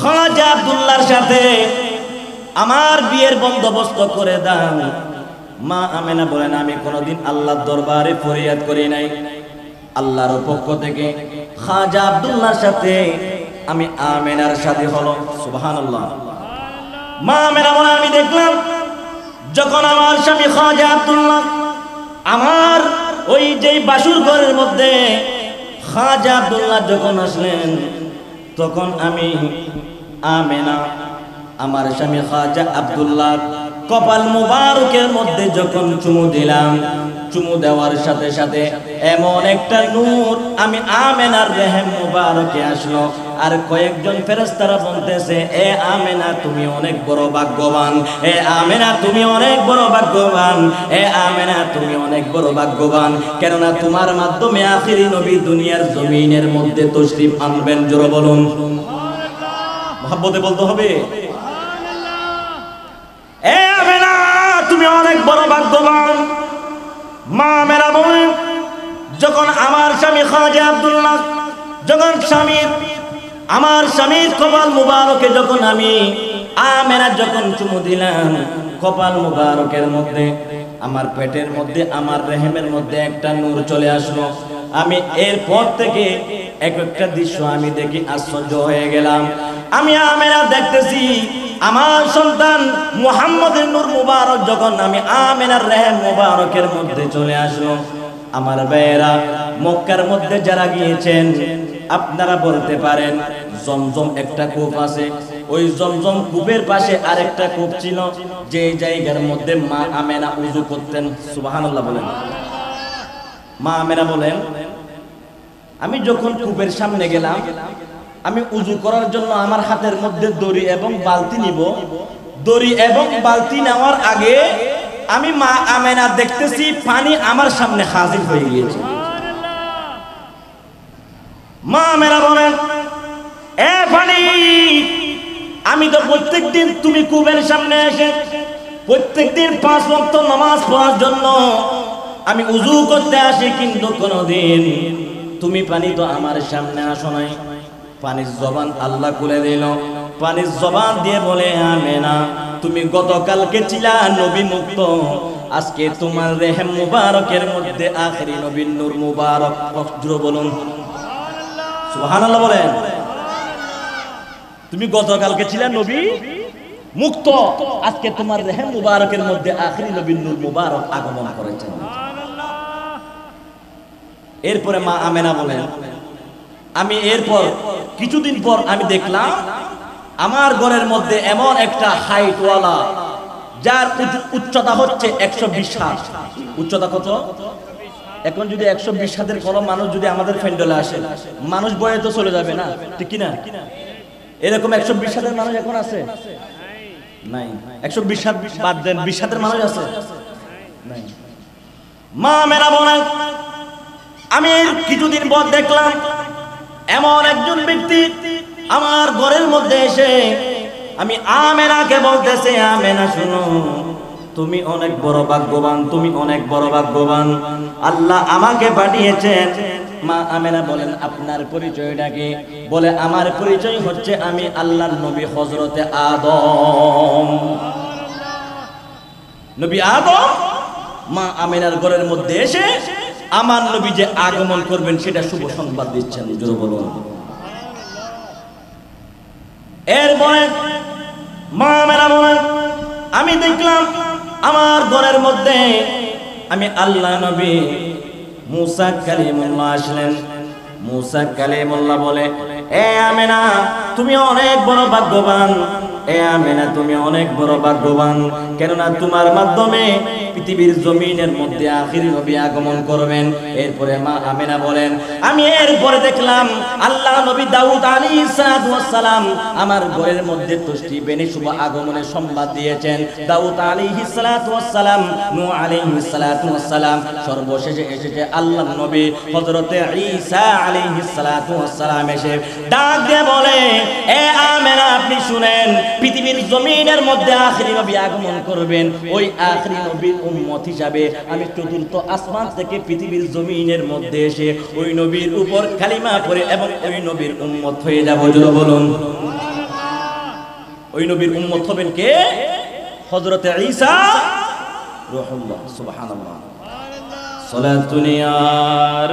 খাজা আব্দুল্লাহর সাথে আমার বিয়ের বন্দোবস্ত করে দাও। মা আমিনা বলেন, আমি কোনদিন আল্লাহর দরবারে ফরিয়াদ করি নাই। আল্লাহর পক্ষ থেকে খাজা আব্দুল্লাহর সাথে আমি আমিনার সাথে হলো। সুবহানাল্লাহ। মা আমিনা বলেন, আমি দেখলাম যখন আমার স্বামী খাজা আব্দুল্লাহ আমার ওই যে বাসুর ঘরের মধ্যে খাজা আব্দুল্লাহ যখন আসলেন, তখন আমি আমিনা আমার স্বামী খাজা আব্দুল্লাহ কপাল মুবারকের মধ্যে যখন চুমু দিলাম, চুমু দেওয়ার সাথে সাথে এমন একটা নূর আমি আমিনার রেহেম মুবারকে আসলো। আর কয়েকজন ফেরেশতারা বলতেছে, এ আমিনা তুমি অনেক বড় ভাগ্যবান, এ আমিনা তুমি অনেক বড় ভাগ্যবান, এ আমিনা তুমি অনেক বড় ভাগ্যবান, কেননা তোমার মাধ্যমে আখিরি নবী দুনিয়ার জমিনের মধ্যে তশরিফ আনবেন। জোরে বলুন সুবহানাল্লাহ। মহব্বতে বলতে হবে, এ আমিনা তুমি অনেক বড় ভাগ্যবান। মা আমিনা বলেন, যখন আমার স্বামী খাজা আব্দুল্লাহ যখন আমার স্বামীর কপাল মুবারকে যখন আমি আমিনা যখন চুমু দিলাম, কপাল মুবারকের মধ্যে আমার পেটের মধ্যে আমার রেহেমের মধ্যে একটা নূর চলে আসলো। আমি এরপর থেকে এক একটা দৃশ্য আমি দেখি আশ্চর্য হয়ে গেলাম। আমি আমিনা দেখতেছি আমার সন্তান মুহাম্মদের নূর মুবারক যখন আমি আমিনার রেহেম মুবারকের মধ্যে চলে আসলো। আমার ভাইয়েরা, মক্কার মধ্যে যারা গিয়েছেন আপনারা বলতে পারেন জমজম একটা কূপ আছে, ওই জমজম কূপের পাশে আরেকটা কূপ ছিল, যে জায়গার মধ্যে মা আমিনা ওযু করতেন। সুবহানাল্লাহ বলেন। মা আমিনা বলেন, আমি যখন কূপের সামনে গেলাম, আমি ওযু করার জন্য আমার হাতের মধ্যে দড়ি এবং বালতি নিব। দড়ি এবং বালতি নেওয়ার আগে আমি মা আমিনা দেখতেছি পানি আমার সামনে হাজির হয়ে গিয়েছে। মা আমিনা বলেন, এ পানি, আমি তো প্রত্যেকদিন তুমি কূপের সামনে এসে প্রত্যেকদিন 5 ওয়াক্ত নামাজ পড়ার জন্য আমি ওযু করতে আসি, কিন্তু কোনদিন তুমি পানি তো আমার সামনে আসো নাই। পানির জবান আল্লাহ খুলে দিল। পানির জবান দিয়ে বলে, আমিনা তুমি গতকালকে ছিলা নবী মুক্ত, আজকে তোমার রেহেম মুবারকের মধ্যে আখেরি নবীর নূর মুবারক। জোরে বলুন সুবহানাল্লাহ বলেন। তুমি গতকালকে ছিলা নবী মুক্ত, আজকে তোমার রেহেম মুবারকের মধ্যে আখেরি নবীর নূর মুবারক আগমন করেছেন। এরপরে মা আমিনা বলেন, আমি এরপর কিছুদিন পর আমি দেখলাম আমার ঘরের মধ্যে এমন একটা হাইটওয়ালা, যার উচ্চতা হচ্ছে 120 হাত। উচ্চতা কত? এখন যদি 120 হাতের কোনো মানুষ যদি আমাদের প্যান্ডেলে আসে, মানুষ বয়ে তো চলে যাবে না, ঠিক কিনা? এরকম 120 হাজার মানুষ এখন আছে? নাই। 120 হাজার বাদ দেন, 20 হাজার মানুষ আছে? নাই। মা মেরা বলেন, আমি কিছুদিন পর দেখলাম এমন একজন ব্যক্তি আমার ঘরের মধ্যে এসে আমি আমেনাকে বলতেছে, আমেনা শুনো, তুমি অনেক বড় ভাগ্যবান, তুমি অনেক বড় ভাগ্যবান, আল্লাহ আমাকে পাঠিয়েছেন। মা আমেনা বলেন, আপনার পরিচয়টা কি? বলে, আমার পরিচয় হচ্ছে আমি আল্লাহর নবী হযরতে আদম। নবী আদম মা আমেনার ঘরের মধ্যে এসে আমার নবী যে আগমন করবেন সেটা শুভ সংবাদ দিচ্ছেন। জোরে বলুন। এরপরে মা আমেনা বলেন, আমি দেখলাম আমার ঘরের মধ্যে আমি আল্লাহ নবী মুসা কালিমুল্লাহ আসলেন। মুসা কালিমুল্লাহ বলে, এ আমেনা তুমি অনেক বড় ভাগ্যবান, এ আমেনা তুমি অনেক বড় ভাগ্যবান, কেননা তোমার মাধ্যমে পৃথিবীর জমিনের মধ্যে আখির নবী আগমন করবেন। এরপরে মা আমেনা বলেন, আমি এরপরে দেখলাম আল্লাহ নবী দাউদ আলাইহিস সালাম আমার ঘরের মধ্যে তুষ্টি বেনে শুভ আগমনের সংবাদ দিয়েছেন। দাউদ আলাইহিস সালাম, নূহ আলাইহিস সালাম, সর্বশেষে এসেছে আল্লাহ নবী হযরতে ঈসা আলাইহিস সালাম এসে ডাক দিয়ে বলে, এ আমেনা আপনি শুনেন, পৃথিবীর জমিনের মধ্যে আখিরি নবী আগমন করবেন। ওই আখিরি নবীর উম্মত হিসাবে আমি চতুর্থ আসমান থেকে পৃথিবীর জমিনের মধ্যে এসে ওই নবীর উপর কালিমা পড়ে এবং ওই নবীর উম্মত হয়ে যাব। জোরে বলুন। ওই নবীর উম্মত হবেন কে? হযরতে ঈসা রূহুল্লাহ। সুবহানাল্লাহ। সালাতুন ইয়া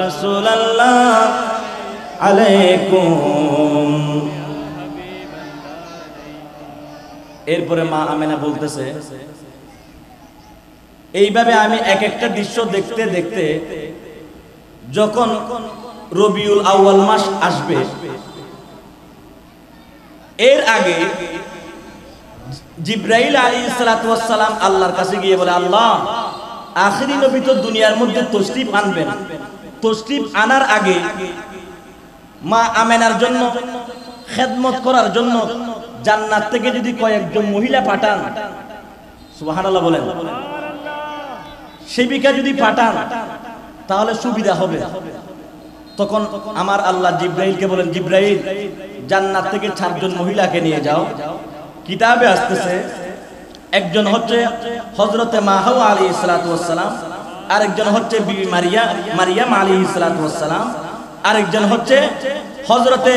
রাসূলুল্লাহ আলাইকুম। এরপরে মা আমেনা বলতেছে, এইভাবে আমি এক একটা দৃশ্য দেখতে দেখতে যখন রবিউল আউয়াল মাস আসবে, এর আগে জিবরাইল আলাইহিস সালাম আল্লাহর কাছে গিয়ে বলে, আল্লাহ আখিরি নবী তো দুনিয়ার মধ্যে তশরিফ আনবেন, তশরিফ আনার আগে মা আমেনার জন্য খেদমত করার জন্য জান্নাত থেকে যদি কয়েকজন মহিলা পাঠান, সুবহানাল্লাহ বলেন, সেবিকা যদি পাঠান তাহলে সুবিধা হবে। তখন আমার আল্লাহ জিবরাইলকে বলেন, জিবরাইল জান্নাত থেকে 4 জন মহিলাকে নিয়ে যাও। কিতাবে আসতেছে একজন হচ্ছে হযরতে মাহওয়া আলাইহিস সালাম, আরেকজন হচ্ছে বিবি মারিয়াম আলাইহিস সালাম, আরেকজন হচ্ছে হযরতে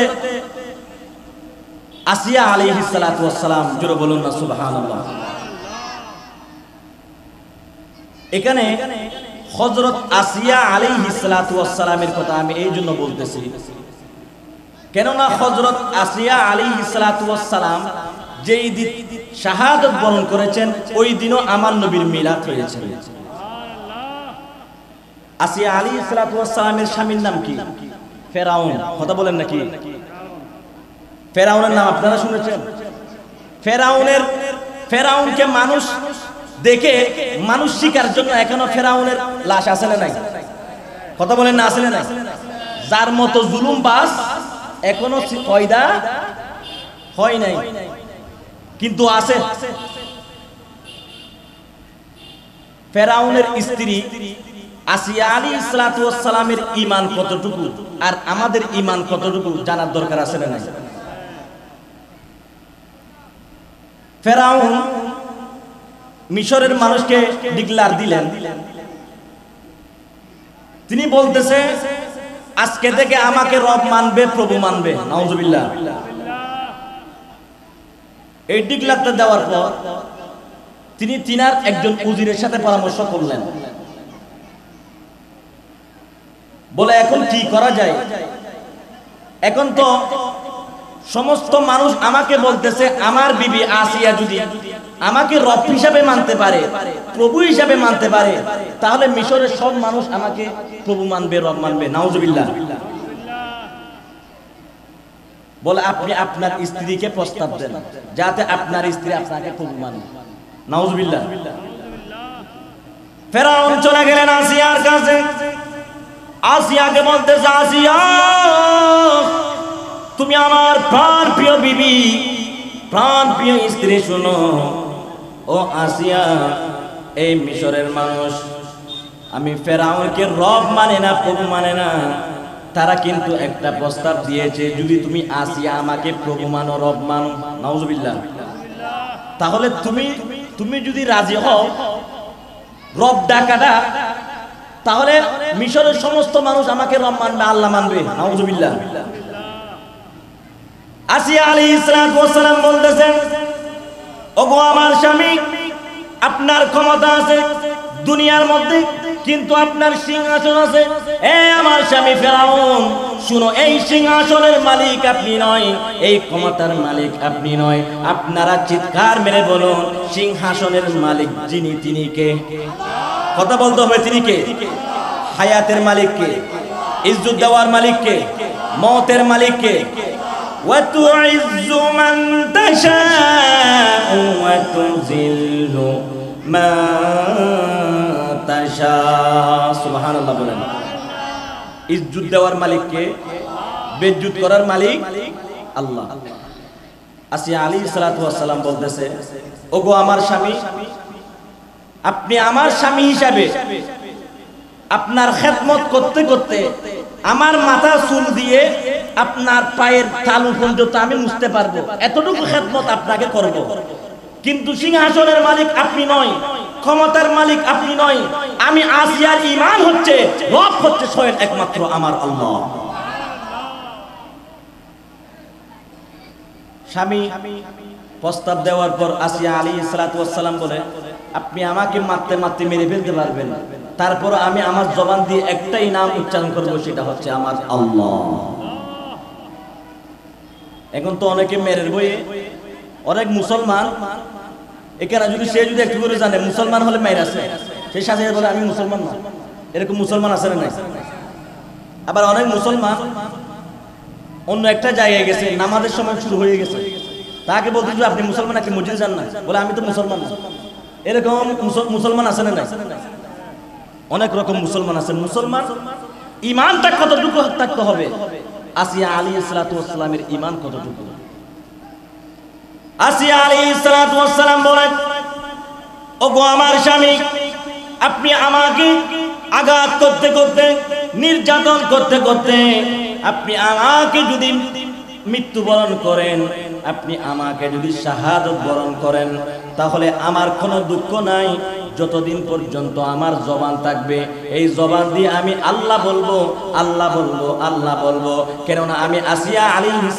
আসিয়া আলাইহিস সালাম। জোরে বলুন না সুবহানাল্লাহ। এখানে হযরত আসিয়া আলাইহিস সালামের কথা আমি এই জন্য বলতেছি, কেননা হযরত আসিয়া আলাইহিস সালাম যেই দিন শাহাদাত বরণ করেছেন ওই দিনও আমার নবীর মিলাদ হয়েছে। আসিয়া আলাইহিস সালামের স্বামীর নাম কি? ফেরাউন। কথা বলেন নাকি? ফেরাউনের নাম আপনারা শুনেছেন? ফেরাউনকে মানুষ দেখে মানুষ শিকার জন্য এখনো ফেরাউনের লাশ আছে না নাই? কথা বলেন না, আছে না নাই? যার মতো জুলুম বাস এখনো পয়দা হয় নাই, কিন্তু আছে। ফেরাউনের স্ত্রী আসিয়া আলাইহিস সালামের ঈমান কতটুকু আর আমাদের ঈমান কতটুকু জানার দরকার আছে না নাই? ফেরাউন মিশরের মানুষকে ডিক্লার দিলেন, তিনি বলতেছে আজকে থেকে আমাকে রব মানবে, প্রভু মানবে। নাউজুবিল্লাহ। এই ডিক্লারটা দেওয়ার পর তিনি তিনার একজন উজিরের সাথে পরামর্শ করলেন, বলে এখন কি করা যায়? এখন তো সমস্ত মানুষ আমাকে বলতেছে আমার বিবি আসিয়া যদি আমাকে রব হিসাবে মানতে পারে, প্রভু হিসাবে মানতে পারে, তাহলে মিশরের সব মানুষ আমাকে প্রভু মানবে, রব মানবে। নাউজুবিল্লাহ। বলে আপনি আপনার স্ত্রীকে প্রস্তাব দেন যাতে আপনার স্ত্রী আপনাকে প্রভু মানে। নাউজুবিল্লাহ। ফেরাউন চলে গেলেন আসিয়ার কাছে। আসিয়াকে বলতেছে, আসিয়া তুমি আমার প্রাণ প্রিয় বিবি, প্রাণ প্রিয় স্ত্রী, শোনো ও আসিয়া, এই মিশরের মানুষ আমি ফেরাউনকে রব মানে না, প্রভু মানে না। তারা কিন্তু একটা প্রস্তাব দিয়েছে, যদি তুমি আসিয়া আমাকে প্রভু মানো, রব মানো, নাউজুবিল্লাহ, তাহলে তুমি যদি রাজি হও রব ডাকাটা, তাহলে মিশরের সমস্ত মানুষ আমাকে রব মানবে, আল্লাহ মানবে, নাউজুবিল্লাহ। আসিয়া আলাইহিস সালাম বলতেছেন, ওগো আমার স্বামী, আপনার ক্ষমতা আছে দুনিয়ার মধ্যে, কিন্তু আপনার সিংহাসন আছে। এ আমার স্বামী ফেরাউন, শুনো, এই সিংহাসনের মালিক আপনি নয়, এই ক্ষমতার মালিক আপনি নয়। আপনারা চিৎকার মেরে বলুন, সিংহাসনের মালিক যিনি, তিনি কে? কথা বলতে হবে, তিনি কে? হায়াতের মালিক কে? ইজ্জত দেওয়ার মালিক কে? মওতের মালিক কে? وَتُعِزُّ مَن تَشَاءُ وَتُذِلُّ مَن تَشَاءُ। সুবহানাল্লাহ বলেন। ইজ্জত দেওয়ার মালিক কে? বেইজ্জত করার মালিক আল্লাহ। আসিয়া আলাইহিস সালাম বলতেছে, ওগো আমার স্বামী, আপনি আমার স্বামী হিসাবে আপনার খেদমত করতে করতে আমার মাথা চুল দিয়ে আপনার পায়ের তালু পর্যন্ত আমি মুছতে পারবো, এতটুকু খেদমত আপনাকে করব। কিন্তু সিংহাসনের মালিক আপনি নয়, ক্ষমতার মালিক আপনি নয়। আমি আসিয়ার ঈমান হচ্ছে, রব হচ্ছে স্বয়ং একমাত্র আমার আল্লাহ। স্বামী প্রস্তাব দেওয়ার পর আসিয়া আলাইহিস সালাম বলে, আপনি আমাকে মারতে মারতে মেরে ফেলতে পারবেন, তারপর আমি আমার জবান দিয়ে একটাই নাম উচ্চারণ করবো, সেটা হচ্ছে আমার আল্লাহ। এখন তো অনেকে মেরের বইয়ে, অনেক মুসলমান এখানে যদি সে যদি একটু করে জানে মুসলমান হলে মেয়ের আছে, সেই সাথে বলে আমি মুসলমান না। এরকম মুসলমান আছে না নাই? আবার অনেক মুসলমান অন্য একটা জায়গায় গেছে, নামাজের সময় শুরু হয়ে গেছে, তাকে বলতে যে আপনি মুসলমান নাকি, মসজিদে যান না, বলে আমি তো মুসলমান না। এরকম মুসলমান আছে না নাই? অনেক রকম মুসলমান আছে। মুসলমান ঈমানটা কতটুকু থাকতে হবে? আসিয়া আলাইহিস সালামের ঈমান কতটুকু? আসিয়া আলাইহিস সালাম বলেন, ওগো আমার স্বামী, আপনি আমাকে আঘাত করতে করতে, নির্যাতন করতে করতে আপনি আমাকে যদি মৃত্যুবরণ করেন, আপনি আমাকে যদি শাহাদত বরণ করেন, তাহলে আমার কোনো দুঃখ নাই। যতদিন পর্যন্ত আমার জবান থাকবে, এই জবান দিয়ে আমি আল্লাহ বলবো, আল্লাহ বলবো, আল্লাহ বলবো। কেননা আমি আসিয়া আলাইহিস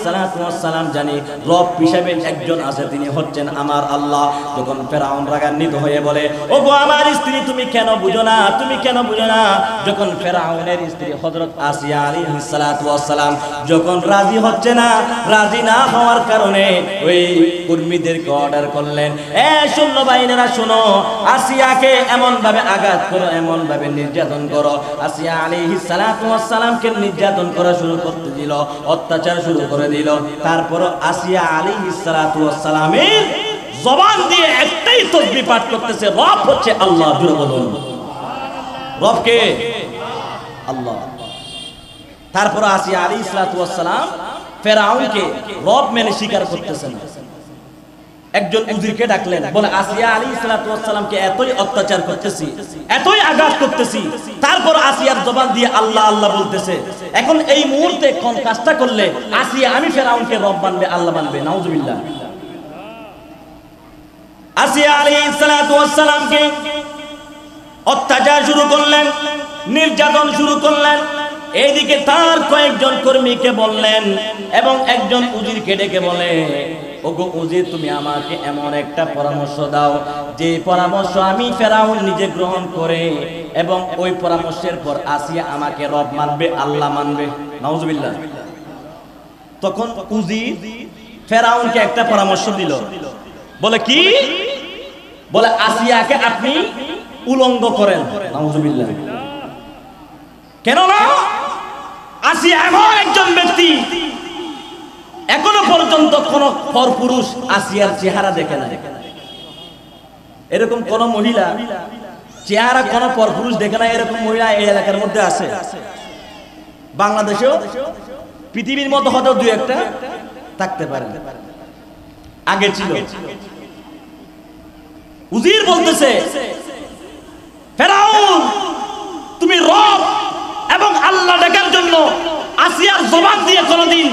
সালাম জানি রব হিসেবে একজন আছে, তিনি হচ্ছেন আমার আল্লাহ। যখন ফেরাউন রাগান্বিত হয়ে বলে, ওগো আমার স্ত্রী, তুমি কেন বুঝো না, তুমি কেন বুঝো না? যখন ফেরাউনের স্ত্রী হযরত আসিয়া আলাইহিস সালাম যখন রাজি হচ্ছে না, রাজি না হওয়ার কারণে ওই কর্মীদেরকে অর্ডার করলেন, এ সৈন্যবাহিনীরা শোনো, আসিয়াকে এমন ভাবে আঘাত করো, এমন ভাবে নির্যাতন করো। আসিয়া আলাইহিস সালামকে নির্যাতন করা শুরু করতে দিল, অত্যাচার শুরু করে দিল। তারপর আসিয়া আলাইহিস সালামের জবান দিয়ে একটাই তাসবিহ পাঠ করতেছে, রব হচ্ছে আল্লাহ। জোরে বলুন, রব কে? আল্লাহ। তারপর আসিয়া আলাইহিস সালাম ফেরাউনকে রব মেনে স্বীকার করতেছেন। একজন উজিরকে ডাকলেন, বলে আসিয়া আলাইহিস সালামকে এতই অত্যাচার করতেছি, এতই আঘাত করতেছি, তারপর আসিয়ার জবান দিয়ে আল্লাহ আল্লাহ বলতেছে। এখন এই মুহূর্তে কোন কাজটা করলে আসিয়া আমি ফেরাউনকে রব মানবে, আল্লাহ মানবে? নাউজুবিল্লাহ। আসিয়া আলাইহিস সালামকে অত্যাচার শুরু করলেন, নির্যাতন শুরু করলেন। এইদিকে তার কয়েকজন কর্মীকে বললেন এবং একজন উজিরকে ডেকে বলে, ওগো উজির, তুমি আমাকে এমন একটা পরামর্শ দাও যে পরামর্শ আমি ফেরাউন নিজে গ্রহণ করে, এবং ওই পরামর্শের পর আসিয়া আমাকে রব মানবে, আল্লাহ মানবে। নাউজুবিল্লাহ। তখন উজির ফেরাউনকে একটা পরামর্শ দিল, বলে কি? বলে আসিয়াকে আপনি উলঙ্গ করেন। নাউজুবিল্লাহ। কেন না? আসিয়া এমন একজন ব্যক্তি, এখনো পর্যন্ত কোন পরপুরুষ আসিয়ার চেহারা দেখে না। এরকম কোন মহিলা চেহারা কোন পরপুরুষ দেখে না, এরকম মহিলা এই এলাকার মধ্যে আছে? বাংলাদেশেও পৃথিবীর মতো হয়তো দুই একটা থাকতে পারে, আগে ছিল। উজির বলতেছে, ফেরাউন তুমি রব এবং আল্লাহ ডাকার জন্য আসিয়ার জবান দিয়ে কোনদিন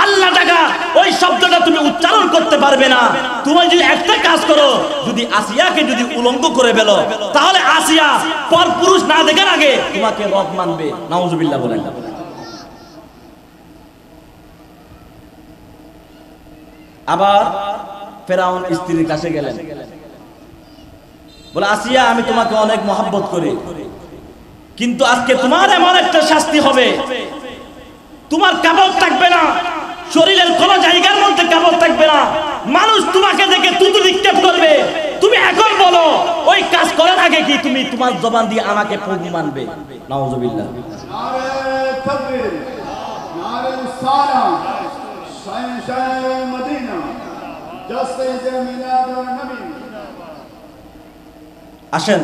আল্লাহ ডাকা ওই শব্দটা তুমি উচ্চারণ করতে পারবে না। তুমি যদি একটা কাজ করো, যদি আসিয়াকে যদি উলঙ্গ করে ফেলো, তাহলে আসিয়া পর পুরুষ না দেখার আগে তোমাকে রব মানবে। নাউজুবিল্লাহ বলেন। আবার ফেরাউন স্ত্রীর কাছে গেলেন, বলে আসিয়া আমি তোমাকে অনেক মহব্বত করি, কিন্তু আজকে তোমার এমন একটা শাস্তি হবে, তোমার কাপড় থাকবে না, শরীরের কোন জায়গার মধ্যে কাপড় থাকবে না, মানুষ তোমাকে দেখে থুতু নিক্ষেপ করবে। তুমি এখন বলো ওই কাজ করার আগে কি তুমি তোমার জবান দিয়ে আমাকে প্রভু মানবে? নাউজুবিল্লাহ। নারে তাকবীর, নারে সালাম, শাহ মদিনা, জসে মিলাদুন নবী। আসেন,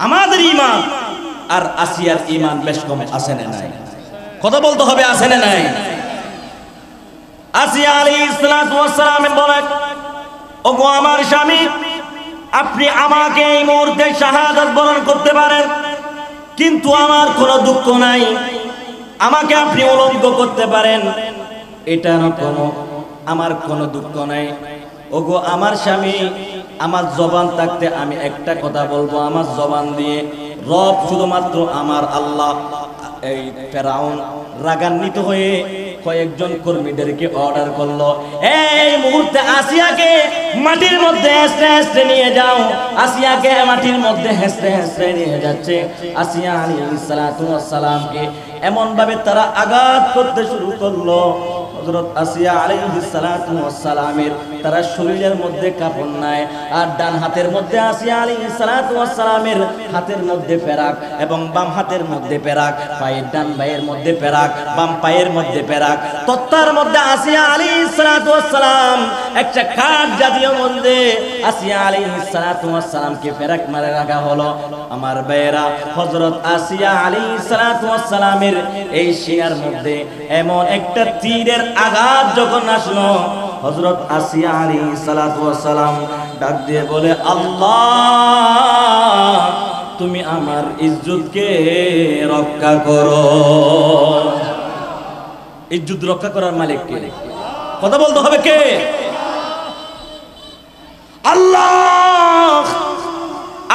আমাদের ঈমান আর আসিয়ার ঈমান বেশ কম আছে না নাই? কথা বলতে হবে, আছে না নাই? আসিয়া আলাইহিস সালাতু ওয়াস সালাম বলেন, ওগো আমার স্বামী, আপনি আমাকে এই মুহূর্তে শাহাদাত বরণ করতে পারেন, কিন্তু আমার কোনো দুঃখ নাই। আমাকে আপনি উলঙ্গ করতে পারেন, এটা আমার কোনো দুঃখ নাই। ওগো আমার স্বামী, আমার জবান থাকতে আমি একটা কথা বলবো, আমার জবান দিয়ে রব শুধুমাত্র আমার আল্লাহ। এই ফেরাউন রাগান্বিত হয়ে কয়েকজন কর্মীদেরকে অর্ডার করলো, এই মুহূর্তে আসিয়াকে মাটির মধ্যে হেসতে হেসতে নিয়ে যাও। আসিয়াকে মাটির মধ্যে হেসতে হেসতে নিয়ে যাচ্ছে। আসিয়া আলাইহিস সালাতু ওয়াস সালামকে এমন ভাবে তারা আঘাত করতে শুরু করলো, হযরত আসিয়া আলাইহিস সালাতু ওয়াস সালামের তারা শরীরের মধ্যে কাপড় নাই, আর ডান হাতের মধ্যে আসিয়া আলাইহিস সালাতু ওয়াস সালামের হাতের মধ্যে পেরাক এবং বাম হাতের মধ্যে পেরাক, পায়ের ডান পায়ের মধ্যে পেরাক, বাম পায়ের মধ্যে পেরাক। তত্তার মধ্যে আসিয়া আলাইহিস সালাতু ওয়াস সালাম একটা কাঠ জাতীয় মধ্যে আসিয়া আলাইহিস সালাতু ওয়াস সালামকে পেরাক মারে রাখা হলো। আমার ভাইয়েরা, হযরত আসিয়া আলাইহিস সালাতু ওয়াস সালামের এই সিনার মধ্যে এমন একটা তীরের আঘাত যখন আসলো, হযরত আসিয়া আলাইহিস সালাতু ওয়াস সালাম ডাক দিয়ে বলে, আল্লাহ তুমি আমার ইজ্জতকে রক্ষা করো। ইজ্জত রক্ষা করার মালিক কে? কথা বলতে হবে কে? আল্লাহ।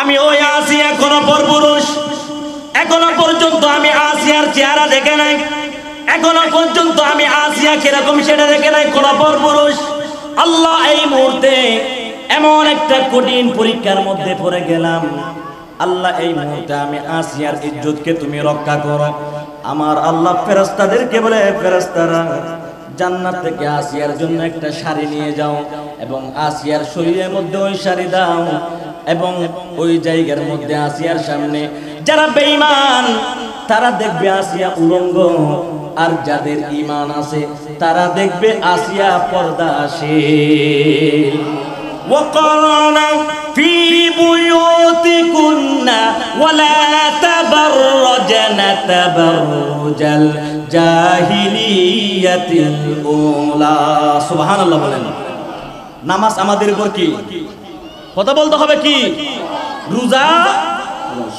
আমি ওই আসিয়া কোন পরপুরুষ, এখনো পর্যন্ত আমি আসিয়ার চেহারা দেখে নাই, এখনো পর্যন্ত আমি আসিয়া কিরকম সেটা দেখে নাই কোন পরপুরুষ। আল্লাহ এই মুহূর্তে এমন একটা কঠিন পরীক্ষার মধ্যে পড়ে গেলাম। আল্লাহ এই মুহূর্তে আমি আসিয়ার ইজ্জতকে তুমি রক্ষা করো। আমার আল্লাহ ফেরেশতাদেরকে বলে, ফেরেশতারা জান্নাত থেকে আসিয়ার জন্য একটা শাড়ি নিয়ে যাও এবং আসিয়ার শরীরের মধ্যে ওই শাড়ি দাও, এবং ওই জায়গার মধ্যে আসিয়ার সামনে যারা বেঈমান তারা দেখবে আসিয়া উলঙ্গ, আর যাদের ঈমান আছে তারা দেখবে আসিয়া পর্দাশীল। وقرنا في بيوتكن ولا تبرجن تبرج الجاهلية الأولى। সুবহানাল্লাহ বলেন। নামাজ আমাদের উপর কি? কথা বলতে হবে কি? রোজা,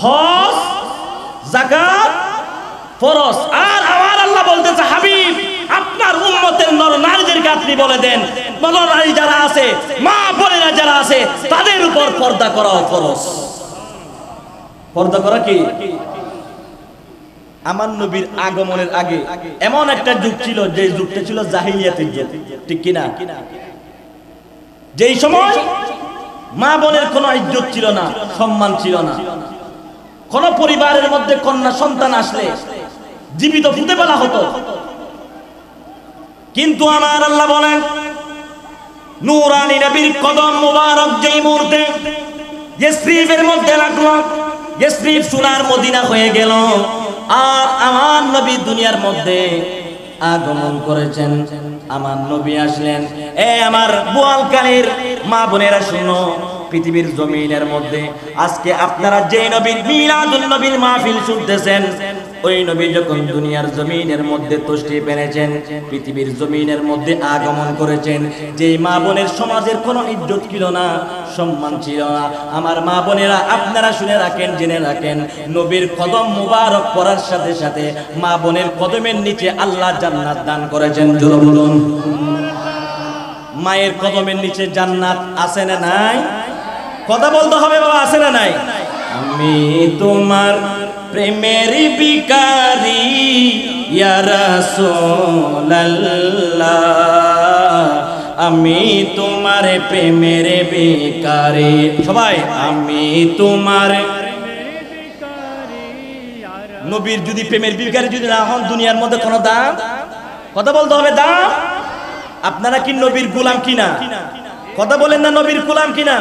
হজ, যাকাত ফরজ। আর আমার আল্লাহ বলতেছে, হাবিব আপনার উম্মতের নর নারীদেরকে আপনি বলে দেন, নর নারী যারা আছে, মা বোনেরা যারা আছে, তাদের উপর পর্দা করা ফরজ। পর্দা করা কি? আমার নবীর আগমনের আগে এমন একটা যুগ ছিল, যে যুগটা ছিল জাহিলিয়াতের যুগ, ঠিক কিনা? যেই সময় মা বোনের কোনো ইজ্জত ছিল না, সম্মান ছিল না। কোন পরিবারের মধ্যে কন্যা সন্তান আসলে জীবিত পুঁতে ফেলা হতো। কিন্তু আমার আল্লাহ বলেন, নূরানী নবীর কদম মুবারক যেই মুহূর্তে ইসরিফের মধ্যে লাগলো, ইসরিফ সোনার মদিনা হয়ে গেল, আর আমার নবী দুনিয়ার মধ্যে আগমন করেছেন। আমার নবী আসলেন। আমার বোয়ালকালীর মা বোনেরা শুনো, পৃথিবীর জমিনের মধ্যে আজকে আপনারা যে নবীর মিলাদুন নবীর মাহফিল শুনতেছেন, ওই নবী যখন দুনিয়ার জমিনের মধ্যে তশরিফ এনেছেন, পৃথিবীর জমিনের মধ্যে আগমন করেছেন, যেই মা বোনের সমাজের কোনো ইজ্জত ছিল না, সম্মান ছিল না, আমার মা বোনেরা আপনারা শুনে রাখেন, জেনে রাখেন, নবীর কদম মুবারক পড়ার সাথে সাথে মা বোনের কদমের নিচে আল্লাহ জান্নাত দান করেছেন। জোরে বলুন, মায়ের কদমের নিচে জান্নাত আছে না নাই? কথা বলতে হবে বাবা, আছে না নাই? আমি তোমার প্রেমের ভিখারি ইয়া রাসূলুল্লাহ, আমি তোমার প্রেমের ভিখারি। সবাই আমি তোমার নবীর যদি প্রেমের ভিখারি যদি না হন, দুনিয়ার মধ্যে কোনো দাম, কথা বলতে হবে দাম। আপনারা কি নবীর গোলাম কিনা? কথা বলেন না, নবীর গোলাম কিনা?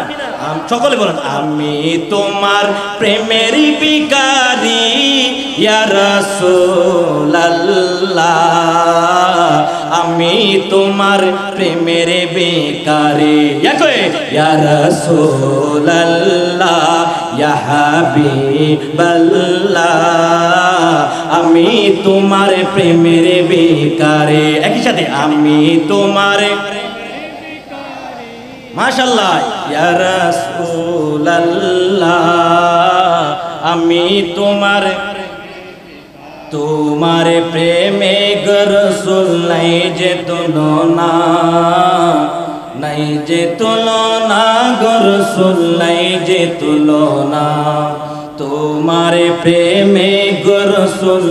সকলে বলেন, আমি তোমার প্রেমের ভিখারি ইয়া রাসূলুল্লাহ, আমি তোমার প্রেমের ভিখারি ইয়া রাসূলুল্লাহ, ইয়া হাবিবাল্লাহ, আমি তোমার প্রেমের ভিখারি। একই সাথে আমি তোমার, মাশাআল্লাহ, ইয়া রাসূলুল্লাহ, আমি তোমার প্রেমে গো রাসূল নাই যে তুলনা, নাই যে তুলনা গো রাসূল নাই যে তুলনা, তোমার প্রেমে গো রাসূল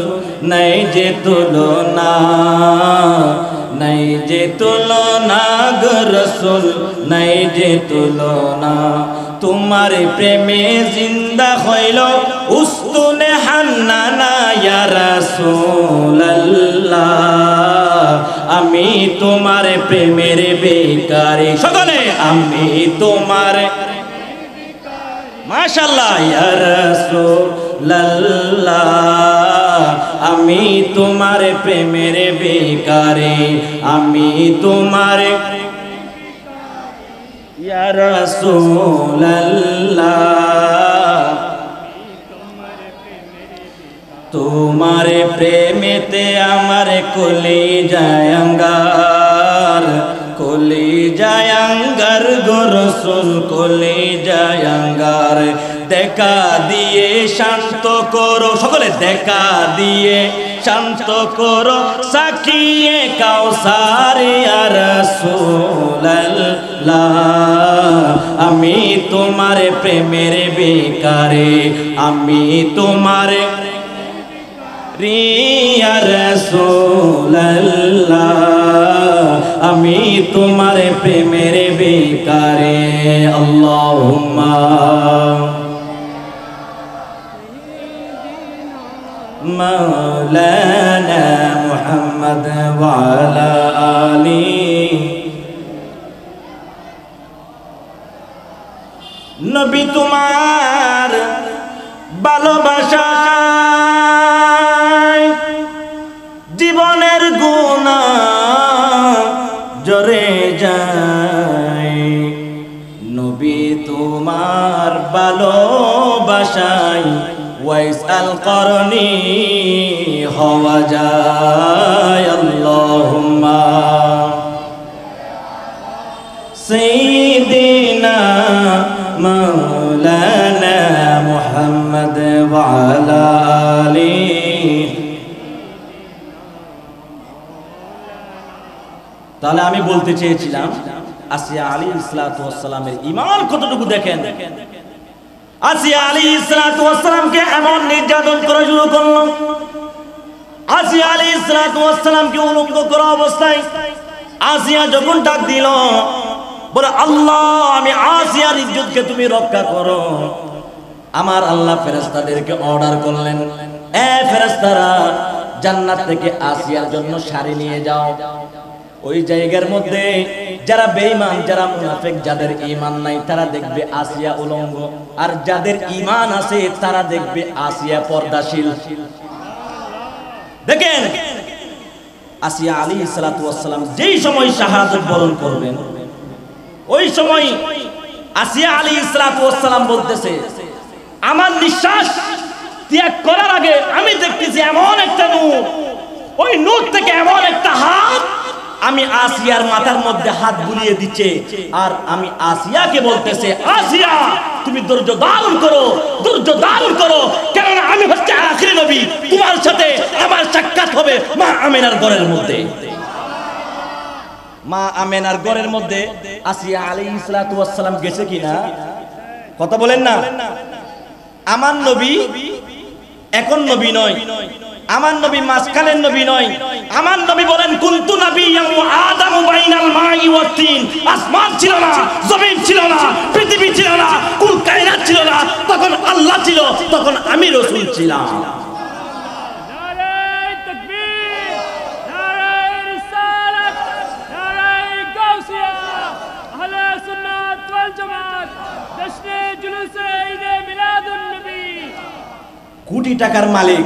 নাই যে তুলনা, নাই যে তুলনা গো রাসূল নাই যে তুলনা, তোমার প্রেমে জিন্দা হইল উস্তুনে হান্নানা ইয়া রাসূলুল্লাহ, আমি তোমার প্রেমের ভিখারি। সকলে আমি তোমার, মাশাআল্লাহ, ইয়া রাসূলুল্লাহ, আমি তোমার প্রেমের ভিখারি, আমি তোমার ইয়া রাসূলুল্লাহ, তোমার প্রেমেতে আমার কলিজায় আঙ্গার, কলিজায় আঙ্গার গো রাসূল, কলিজায় আঙ্গার, দেখা দিয়ে শান্ত করো, সকলে দেখা দিয়ে শান্ত করো সাকিয়ে কাউসার ইয়া রাসূলুল্লাহ, আমি তোমার প্রেমের ভিখারি, আমি তোমার ইয়া রাসূলুল্লাহ, আমি তোমার প্রেমের ভিখারি। আল্লাহুম্মা মাওলানা মুহাম্মদ ওয়া আলা আলি। নবী তোমার ভালোবাসায় জীবনের গুনাহ জরে যায়, নবী তোমার ভালোবাসায় ওয়াইসাল করনি হওয়া যায়। আল্লাহুম্মা সাইয়্যিদিনা মাওলানা মুহাম্মদ ওয়া আলা আলিহি। তাহলে আমি বলতে চেয়েছিলাম আসিয়া আলাইহিস সালাতু ওয়াস সালামের ঈমান কতটুকু দেখেন। আসিয়া আলাইহিস সালাতু ওয়াস সালামকে এমন নির্যাতন করা শুরু করলো, আসিয়া আলাইহিস সালাতু ওয়াস সালামকে উলঙ্গ করা অবস্থায় আসিয়া যখন ডাক দিল, বলে আল্লাহ আমি আসিয়ার ইজ্জতকে তুমি রক্ষা করো। আমার আল্লাহ ফেরেশতাদেরকে অর্ডার করলেন, এ ফেরেশতারা জান্নাত থেকে আসিয়ার জন্য শাড়ি নিয়ে যাও। ওই জায়গার মধ্যে যারা বেঈমান, যারা মুনাফিক, যাদের ঈমান নাই তারা দেখবে আসিয়া উলঙ্গ, আর যাদের ঈমান আছে তারা দেখবে আসিয়া পর্দাশীল। দেখেন আসিয়া আলাইহিস সালাতু ওয়াস সালাম যেই সময় শাহাদাত বরণ করবেন, ওই সময় আসিয়া আলাইহিস সালাতু ওয়াস সালাম বলতেছে আমার নিঃশ্বাস ত্যাগ করার আগে আমি দেখতেছি এমন একটা নূর, ওই নূর থেকে এমন একটা হাত আমি আসিয়ার মাথার মধ্যে হাত বুলিয়ে দিচ্ছে, আর আমি আসিয়াকে বলতেছে, আসিয়া তুমি ধৈর্য ধারণ করো, ধৈর্য ধারণ করো, কেননা আমি হচ্ছে আখিরি নবী, তোমার সাথে আমার সাক্ষাৎ হবে মা আমেনার ঘরের মধ্যে। মা আমেনার ঘরের মধ্যে আসিয়া আলাইহিস সালাতু ওয়াস সালাম গেছে কিনা কথা বলেন না। আমার নবী এখন নবী নয়, আমার নবী মাঝখানের নবী নয়, আমার নবী বলেন কুনতু নাবিয়্যান ওয়া আদামু বাইনাল মাই ওয়াত তিন। আসমান ছিল না, জমিন ছিল না, পৃথিবী ছিল না, কুল কায়নাত ছিল না, তখন আল্লাহ ছিল, তখন আমি রাসূল ছিলাম। নারায়ে তাকবীর, নারায়ে রিসালাত, নারায়ে গাউসিয়া, আহলে সুন্নাত ওয়াল জামাত, জশ্নে জুলুসে ঈদে মিলাদুন নবী। কোটি টাকার মালিক,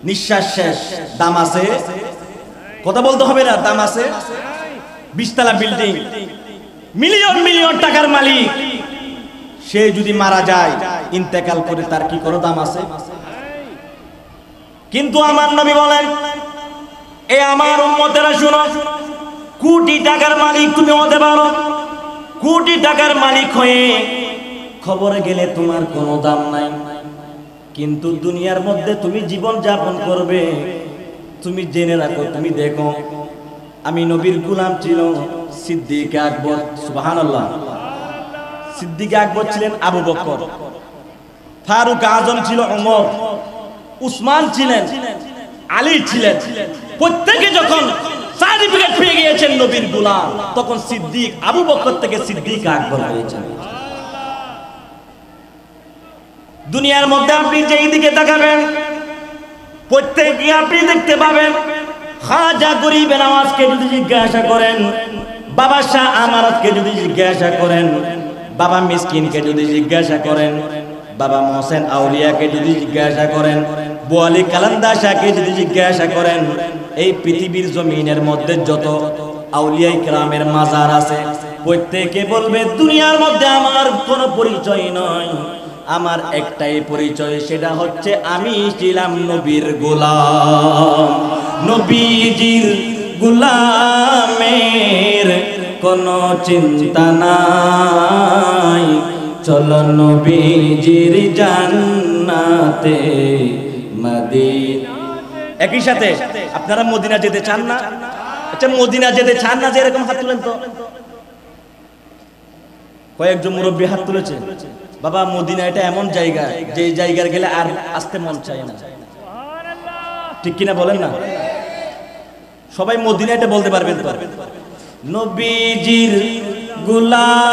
নিঃশ্বাস শেষ, দাম আছে, কথা বলতে হবে না, দাম আছে, 20 তলা বিল্ডিং, মিলিয়ন মিলিয়ন টাকার মালিক, সে যদি মারা যায় ইন্তেকাল করে তার কি কোনো দাম আছে? কিন্তু আমার নবী বলেন, এ আমার উম্মতেরা শুনো, কোটি টাকার মালিক তুমি হতে পারো, কোটি টাকার মালিক হয়ে খবরে গেলে তোমার কোনো দাম নাই, কিন্তু দুনিয়ার মধ্যে তুমি জীবন যাপন করবে, তুমি জেনে রাখো, তুমি দেখো, আমি নবীর গোলাম ছিল সিদ্দিক আকবর, সুবহানাল্লাহ। সিদ্দিক আকবর ছিলেন আবু বকর, ফারুক আজম ছিল ওমর, উসমান ছিলেন, আলী ছিলেন। প্রত্যেকে যখন সার্টিফিকেট পেয়ে গিয়েছেন নবীর গোলাম, তখন সিদ্দিক আবু বকর থেকে সিদ্দিক আকবর হয়েছেন। দুনিয়ার মধ্যে আপনি যেই দিকে তাকাবেন প্রত্যেককে আপনি দেখতে পাবেন, খাজা গরিবে নওয়াজকে যদি জিজ্ঞাসা করেন, বাবা শাহ আমারতকে যদি জিজ্ঞাসা করেন, বাবা মিসকিনকে যদি জিজ্ঞাসা করেন, বাবা মোহসেন আউলিয়াকে যদি জিজ্ঞাসা করেন, বোয়ালি কালান্দা শাহকে যদি জিজ্ঞাসা করেন, এই পৃথিবীর জমিনের মধ্যে যত আউলিয়া ইকরামের মাজার আছে প্রত্যেকে বলবে দুনিয়ার মধ্যে আমার কোনো পরিচয় নয়, আমার একটাই পরিচয়, সেটা হচ্ছে আমি ছিলাম নবীর গোলাম। নবীজির গোলামের কোনো চিন্তা নাই, চলো নবীজির জান্নাতে মদিনা। একই সাথে আপনারা মদিনা যেতে চান না? আচ্ছা মদিনা যেতে চান না যে এরকম হাত তুলেন তো। কয়েকজন মুরব্বী হাত তুলেছে, বাবা মদিনা এটা এমন জায়গা যে জায়গায় গেলে আর আসতে মন চায় না, ঠিক কিনা বলেন না? সবাই মদিনা এটা বলতে পারবেন তো? নবীজির গোলামের,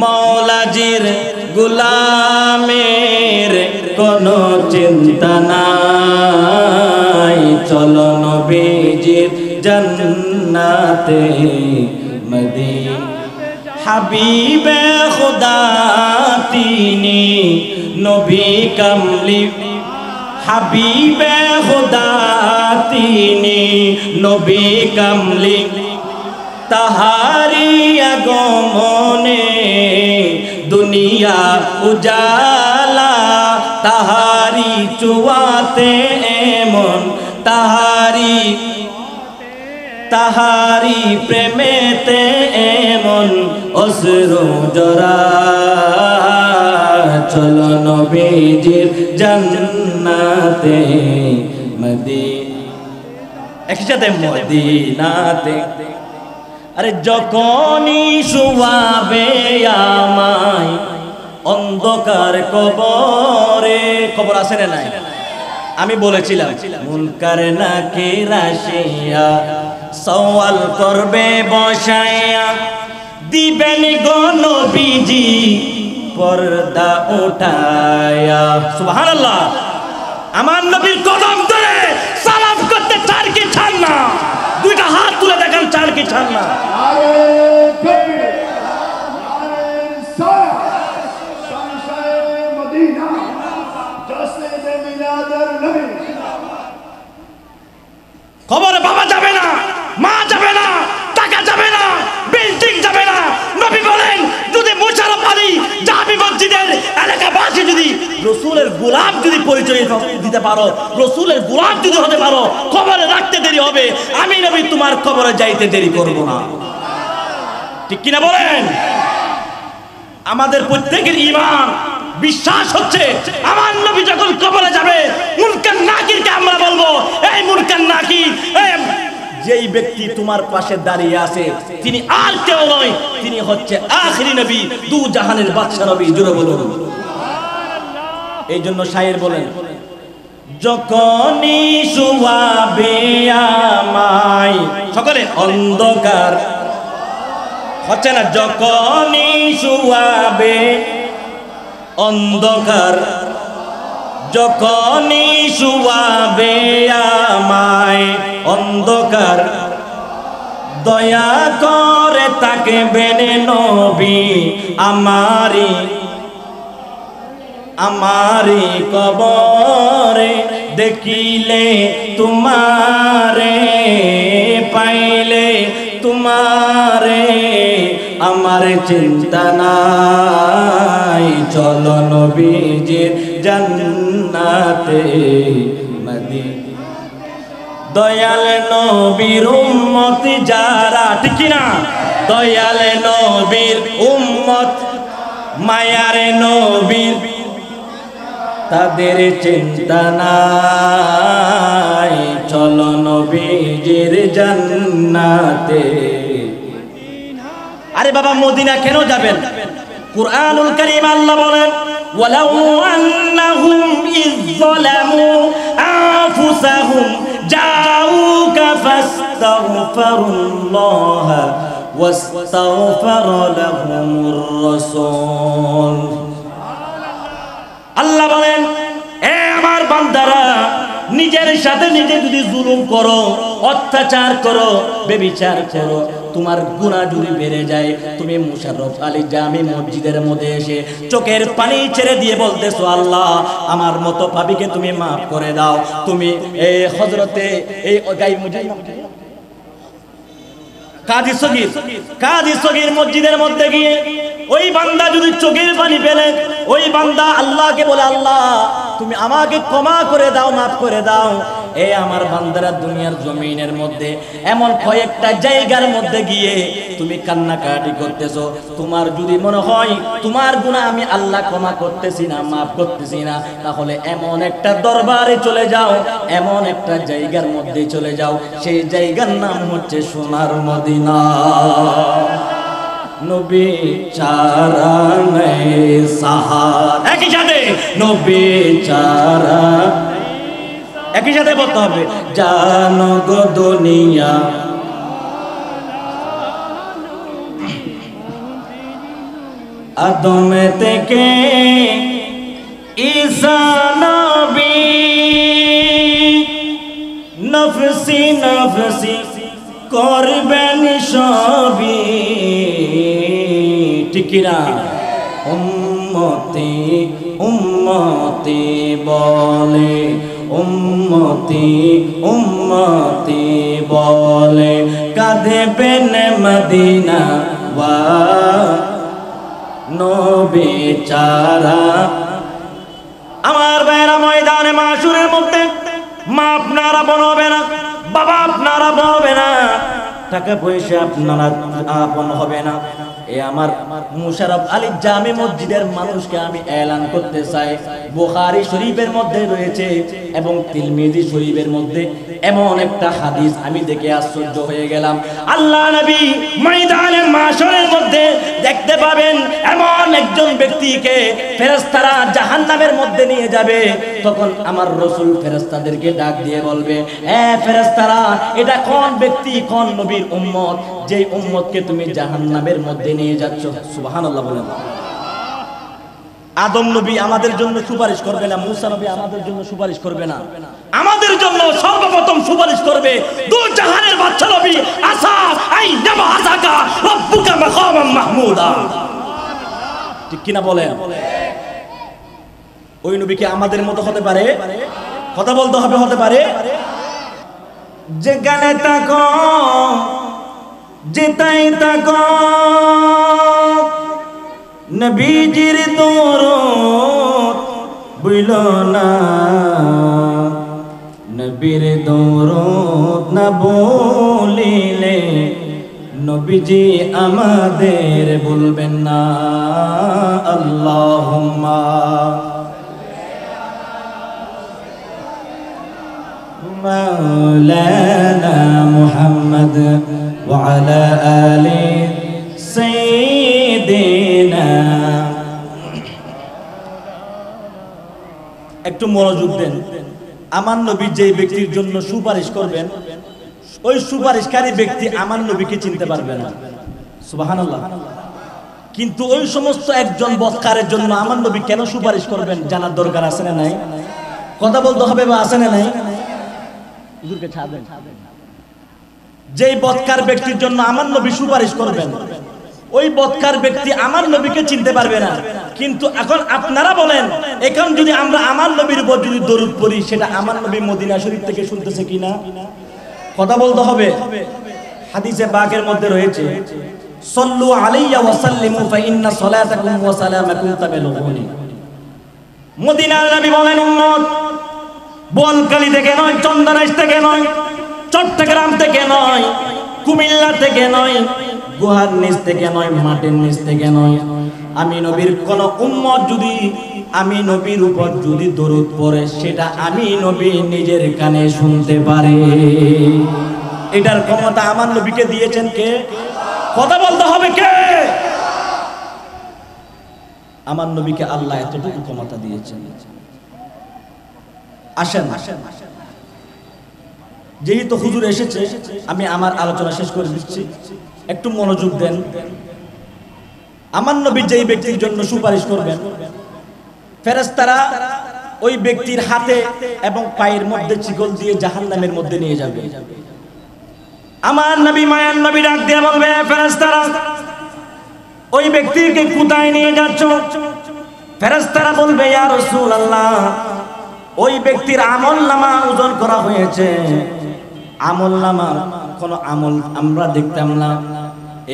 মৌলাজির গোলামের কোনো চিন্তা নাই, চলো নবীজির জান্নাতে মদিনা। হাবিবে খুদা তিনি নবী কামলি, হাবিবে খুদা তিনি নবী কামলি, তাহারি আগমনে দুনিয়া উজালা, তাহারি চুয়াতে এমন, তাহারি প্রেমেতে এমন অশ্রু জরা, চলো নবীজির জান্নাতে মদিনা। একসাথে মদিনাতে। আরে যখনই শুয়াবে আমায় অন্ধকার কবরে, কবর আছে না নাই? আমি বলেছিলাম মুনকার নাকির আসিয়া সওয়াল করবে বসায়া, দিবেন গো নবীজি পর্দা উঠায়া। সুবহানাল্লাহ। আমার নবীর কদম ধরে সালাম করতে চান কি চান না? দুইটা হাত তুলে দেখেন, চান কি চান না? খবরে বাবা যাবে না, মা যাবে না, টাকা যাবে না, বিল্ডিং যাবে না। নবী বলেন যদি মোশাররফ আলী জামি মসজিদের এলাকাবাসী যদি রসুলের গোলাম যদি পরিচয় দিতে পারো, রসুলের গোলাম যদি হতে পারো, কবরে রাখতে দেরি হবে, আমি নবী তোমার কবরে যাইতে দেরি করব না। ঠিক কিনা বলেন? আমাদের প্রত্যেকের ঈমান বিশ্বাস হচ্ছে আমার নবী যখন কবরে যাবে, মুনকার নাকিরকে আমরা বলবো, এই মুনকার নাকির, যেই ব্যক্তি তোমার পাশে দাঁড়িয়ে আছে তিনি আর কেউ নয়, তিনি হচ্ছে আখিরি নবী, দু জাহানের বাদশা নবী। জোরে বলুন। এই জন্য শায়ের বলেন, যখনই শুয়াবে আমায়, সকলে অন্ধকার হচ্ছে না, যখনই শুয়াবে অন্ধকার, যখনই শুয়াবে আমায় অন্ধকার, দয়া করে তাকে বেনে নবী আমারি কবরে, দেখিলে তোমারে পাইলে তোমারে আমার চিন্তা নাই, চলো নবীজির জান্নাতে মদিনা। দয়াল নবীর উম্মত যারা, ঠিক না, দয়াল নবীর উম্মত, মায়ার নবীর, তাদের চিন্তা নাই, চলো নবীজির জান্নাতে। আরে বাবা, মদিনা কেন যাবেন? কুরআনুল কারীম আল্লাহ বলেন, ওয়ালাউ আন্নাহুম ইয যালামু আনফুসাহুম জাউকা ফাস্তাগফিরুল্লাহ ওয়াস্তাগফারা লাহুমুর রাসূল। আল্লাহ বলেন, এ আমার বান্দারা, নিজের সাথে নিজে যদি জুলুম করো, অত্যাচার করো, ব্যভিচার করো, তোমার গুনাহ যদি বেড়ে যায়, তুমি মুশাররফ আলী জামি মসজিদের মধ্যে এসে চোখের পানি ছেড়ে দিয়ে বলতেছো, আল্লাহ আমার মতো পাপীকে তুমি মাফ করে দাও। তুমি এই হযরতে এই গাই মুজাহিদ কাজী সগীর মসজিদের মধ্যে গিয়ে ওই বান্দা যদি চোখের পানি ফেলে, ওই বান্দা আল্লাহকে বলে, আল্লাহ তুমি আমাকে ক্ষমা করে দাও, মাফ করে দাও। এই আমার বান্দারা দুনিয়ার জমিনের মধ্যে এমন কয়েকটা জায়গার মধ্যে গিয়ে তুমি কান্নাকাটি করতেছো, তোমার যদি মনে হয় তোমার গুনাহ আমি আল্লাহ ক্ষমা করতেছি না, মাফ করতেছি না, তাহলে এমন একটা দরবারে চলে যাও, এমন একটা জায়গার মধ্যে চলে যাও, সেই জায়গার নাম হচ্ছে সোনার মদিনা। নবী চারা নেই সাহার, একই সাথে নবী চারা, একই সাথে বলতে হবে, জানো গো দুনিয়া আদম থেকে ঈসা নবী, নফসি নফসি করবেন সবই, ঠিক না? উম্মতি উম্মতি বলে, উম্মতি উম্মতি বলে, কাঁদবেন মদিনা ওয়া নবী চারা। আমার ভাইরা, ময়দানে মাশুরের মধ্যে মা আপনারা বলবে না, বাবা আপনারা বলবে না, টাকা পয়সা আপনারা আপন হবে না। এ আমার মুশাররফ আলী জামি মসজিদের মানুষকে আমি এলান করতে চাই, বুখারী শরীফের মধ্যে রয়েছে এবং তিরমিজি শরীফের মধ্যে এমন একটা হাদিস আমি দেখে আশ্চর্য হয়ে গেলাম। আল্লাহ নবী ময়দানে মাশরের মধ্যে দেখতে পাবেন এমন একজন ব্যক্তিকে ফেরেশতারা জাহান্নামের মধ্যে নিয়ে যাবে। তখন আমার রাসূল ফেরেশতাদেরকে ডাক দিয়ে বলবে, এ ফেরেশতারা, এটা কোন ব্যক্তি, কোন নবীর উম্মত, যেই উম্মতকে তুমি জাহান্নামের মধ্যে নিয়ে যাচ্ছ? সুবহানাল্লাহ বলেন। আদম নবী আমাদের জন্য সুপারিশ করবে না, মুসা নবী আমাদের জন্য সুপারিশ করবে না, আমাদের জন্য সর্বপ্রথম সুপারিশ করবে দু জাহানের বাদশা নবী আসা আই জামা আসাকা রব্বুকা মাকামান মাহমুদা। ঠিক কিনা বলেন? ওই নবী কি আমাদের মতো হতে পারে? কথা বলতে হবে, হতে পারে? যেখানে থাকো, যেতাই থাকো, নবীজির দরুদ বুইলো না নবীর দরুদ না বলিলে নবীজি আমাদের বলবেন না আল্লাহুম্মা মাওলানা মুহাম্মদ ওয়া আলা আলি সাইয়্যিদিনা। একটু মনোযোগ দেন। আমার নবী যে ব্যক্তির জন্য সুপারিশ করবেন ওই সুপারিশকারী ব্যক্তি আমার নবীকে চিনতে পারবে না, সুবহানাল্লাহ। কিন্তু ওই সমস্ত একজন বদকারের জন্য আমার নবী কেন সুপারিশ করবেন জানার দরকার আছে না নাই? কথা বলতে হবে বা আছে না নাই? হুজুরকে ছাড়বেন। যেই বদকার ব্যক্তির জন্য আমার নবী সুপারিশ করবেন ওই বদকার ব্যক্তি আমার নবীকে চিনতে পারবে না। কিন্তু এখন আপনারা বলেন, এখন যদি আমরা আমার নবীর উপর যদি দরুদ পড়ি সেটা আমার নবী মদিনা শরীফ থেকে শুনতেছে কিনা? কথা বলতে হবে। হাদিসে পাকের মধ্যে রয়েছে সাল্লু আলাইয়া ওয়া সাল্লিমু ফা ইন্না সালাতাকুম ওয়া সালামাকুম তাবলুগুনি। মদিনার নবী বলেন, উম্মত বোয়ালখালী থেকে নয়, চন্দনাইশ থেকে নয়, চট্টগ্রাম থেকে নয়, কুমিল্লা থেকে নয়, গুহার নিচ থেকে নয়, মাটির নিচ থেকে নয়, আমি নবীর কোন উম্মত যদি আমি নবীর উপর যদি দরুদ পড়ে সেটা আমি নবী নিজের কানে শুনতে পারে। এটার ক্ষমতা আমার নবীকে দিয়েছেন কে? কথা বলতে হবে কে? আমার নবীকে আল্লাহ এতটুকু ক্ষমতা দিয়েছেন। আসেন, যেহেতু হুজুর এসেছে আমি আমার আলোচনা শেষ করে দিচ্ছি, একটু মনোযোগ দেন। আমার নবী যেই ব্যক্তির জন্য সুপারিশ করবেন ফেরেশতারা ওই ব্যক্তির হাতে এবং পায়ের মধ্যে শিকল দিয়ে জাহান্নামের মধ্যে নিয়ে যাবে। আমার নবী মায়ার নবী ডাক দিয়ে বলবে, ফেরেশতারা ওই ব্যক্তিকে কোথায় নিয়ে যাচ্ছ? ফেরেশতারা বলবে, ইয়া রাসূলুল্লাহ ওই ব্যক্তির আমলনামা ওজন করা হয়েছে, আমলনামার কোন আমল আমরা দেখতাম না।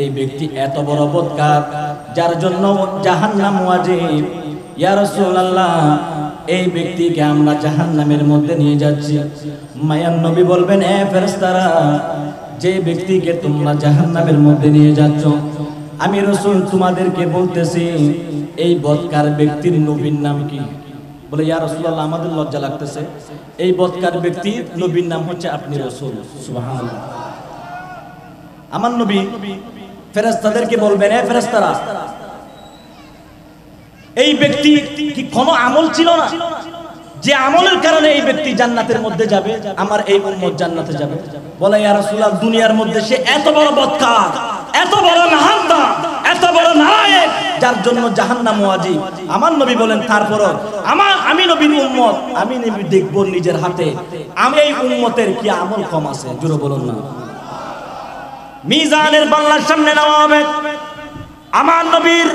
এই ব্যক্তি এত বড় বদকার যার জন্য জাহান্নাম ওয়াজিব। ইয়া রাসূলুল্লাহ এই ব্যক্তিকে আমরা জাহান্নামের মধ্যে নিয়ে যাচ্ছি। মায়ার নবী বলবেন, এ ফেরেশতারা যে ব্যক্তিকে তোমরা জাহান্নামের মধ্যে নিয়ে যাচ্ছ আমি রাসূল তোমাদেরকে বলতেছি এই বদকার ব্যক্তির নবীর নাম কি? বলে, ইয়া রাসূলুল্লাহ আমাদের লজ্জা লাগতেছে, এই বদকার ব্যক্তির নবীর নাম হচ্ছে আপনি রাসূল। সুবহানাল্লাহ। আমার নবী ফেরেশতাদেরকে বলবেন, এ ফেরেশতারা এই ব্যক্তি কি কোনো আমল ছিল না যে আমলের কারণে এই ব্যক্তি জান্নাতের মধ্যে যাবে, আমার এই উম্মত জান্নাতে যাবে? বলে, ইয়া রাসূলুল্লাহ দুনিয়ার মধ্যে সে এত বড় বদকার, এত বড় নাহান্দা, এত বড় নালায়েক যার জন্য জাহান্নাম ওয়াজিব। আমার নবী বলেন, তারপরও আমি নবীর উম্মত, আমি নবী দেখব নিজের হাতে আমি এই উম্মতের কি আমল কম আছে। জোরে বলুন না। মিজানের পাল্লার সামনে নেওয়া হবে। আমার নবীর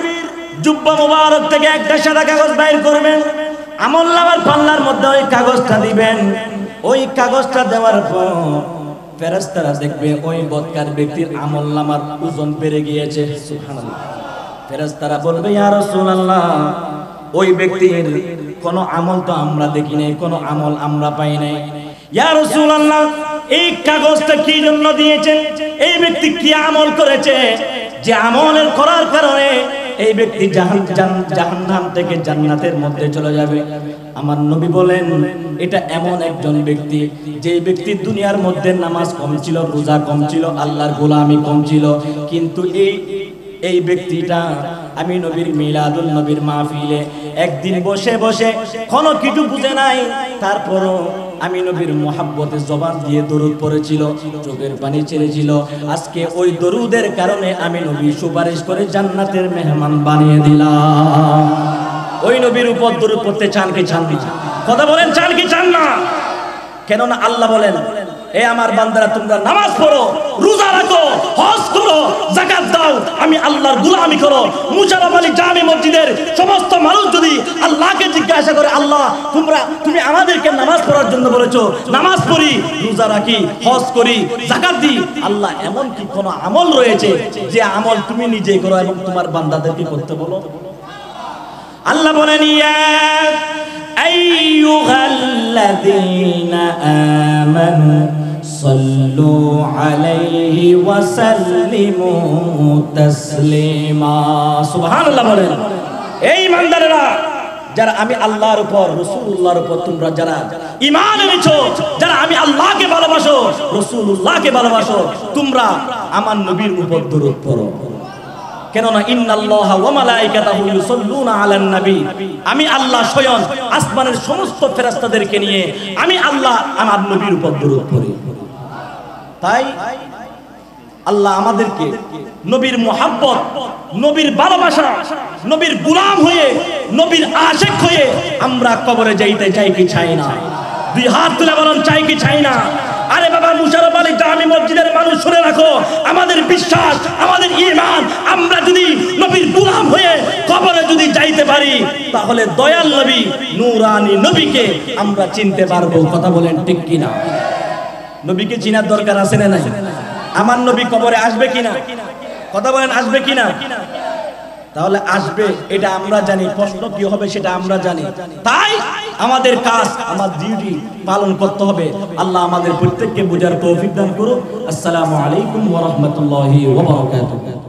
জুব্বা মুবারক থেকে একটা সাদা কাগজ বাইর করবেন, আমলনামার পাল্লার মধ্যে ওই কাগজটা দিবেন। ওই কাগজটা দেওয়ার পর ফেরেশতারা দেখবে ওই বদকার ব্যক্তির আমলনামার ওজন বেড়ে গিয়েছে। সুবহানাল্লাহ। ফেরেশতারা বলবে, ইয়া রাসূলুল্লাহ ওই ব্যক্তির কোন আমল তো আমরা দেখি নাই, কোন আমল আমরা পাই নাই। ইয়া রাসূলুল্লাহ এই কাগজটা কি জন্য দিয়েছেন? এই ব্যক্তি কি আমল করেছে যে আমলের করার কারণে এই ব্যক্তি জাহান্নাম থেকে জান্নাতের মধ্যে চলে যাবে? আমার নবী বলেন, এটা এমন একজন ব্যক্তি যে ব্যক্তি দুনিয়ার মধ্যে নামাজ কম ছিল, রোজা কম ছিল, আল্লাহর গোলামি কম ছিল, কিন্তু এই ব্যক্তিটা আমি নবীর মিলাদুল নবীর মাহফিলে একদিন বসে বসে কোনো কিছু বুঝে নাই, তারপরও আমি নবীর মোহাব্বতে জবান দিয়ে দরুদ পড়েছিল, চোখের পানি ছেড়েছিল। আজকে ওই দরুদের কারণে আমি নবী সুপারিশ করে জান্নাতের মেহমান বানিয়ে দিলাম। ওই নবীর উপর দরুদ পড়তে চান কি চান না? কথা বলেন, চান কি চান না? কেননা আল্লাহ বলেন, এ আমার বান্দারা তোমরা নামাজ পড়ো, রোজা রাখো, হজ করো, যাকাত দাও, আমি আল্লাহর গোলামি করো। মুশাররফ আলী জামি মসজিদের সমস্ত মানুষ যদি আল্লাহকে জিজ্ঞাসা করে, আল্লাহ তুমি আমাদেরকে নামাজ পড়ার জন্য বলেছো, নামাজ পড়ি, রোজা রাখি, হজ করি, যাকাত দিই, আল্লাহ এমন কি কোন আমল রয়েছে যে আমল তুমি নিজেই করো এবং তোমার বান্দাদেরকে করতে বলো? আল্লাহ বলেন, ইয়া আইয়ুহাল্লাযীনা আমানু সাল্লু আলাইহি ওয়া সাল্লিমু তাসলিমা। সুবহানাল্লাহ বলেন। এই ইমানদারেরা, যারা আমি আল্লাহর উপর রাসূলুল্লাহর উপর তোমরা যারা ঈমান এনেছো, যারা আমি আল্লাহকে ভালোবাসো, রাসূলুল্লাহকে ভালোবাসো, তোমরা আমার নবীর উপর দরুদ পড়ো। কেননা ইন্নাল্লাহা ওয়া মালাইকাতাহু ইউসাল্লুনা আলান নবী, আমি আল্লাহ স্বয়ং আসমানের সমস্ত ফেরেশতাদেরকে নিয়ে আমি আল্লাহ আমার নবীর উপর দরুদ পড়ি। তাই আল্লাহ আমাদেরকে নবীর মুহাব্বত, নবীর ভালোবাসা, নবীর গোলাম হয়ে, নবীর আশিক হয়ে আমরা কবরে যাইতে চাই কি চাই না? দুই হাত তুলে বলুন, চাই কি চাই না? আরে বাবা মুশাররফ আলী জামি মসজিদের মানুষ, শুনে রাখো, আমাদের বিশ্বাস, আমাদের ঈমান, আমরা যদি নবীর গোলাম হয়ে কবরে যদি যাইতে পারি, তাহলে দয়াল নবী, নূরানী নবীকে আমরা চিনতে পারবো। কথা বলেন ঠিক কিনা? নবীকে চিনার দরকার আছে না নাই? আমার নবী কবরে আসবে কিনা? কথা বলেন, আসবে কিনা? তাহলে আসবে, এটা আমরা জানি। প্রশ্ন কি হবে সেটা আমরা জানি। তাই আমাদের কাজ, আমার ডিউটি পালন করতে হবে। আল্লাহ আমাদের প্রত্যেককে বোঝার তৌফিক দান করুন। আসসালামু আলাইকুম ওয়া রাহমাতুল্লাহি ওয়া বারাকাতুহু।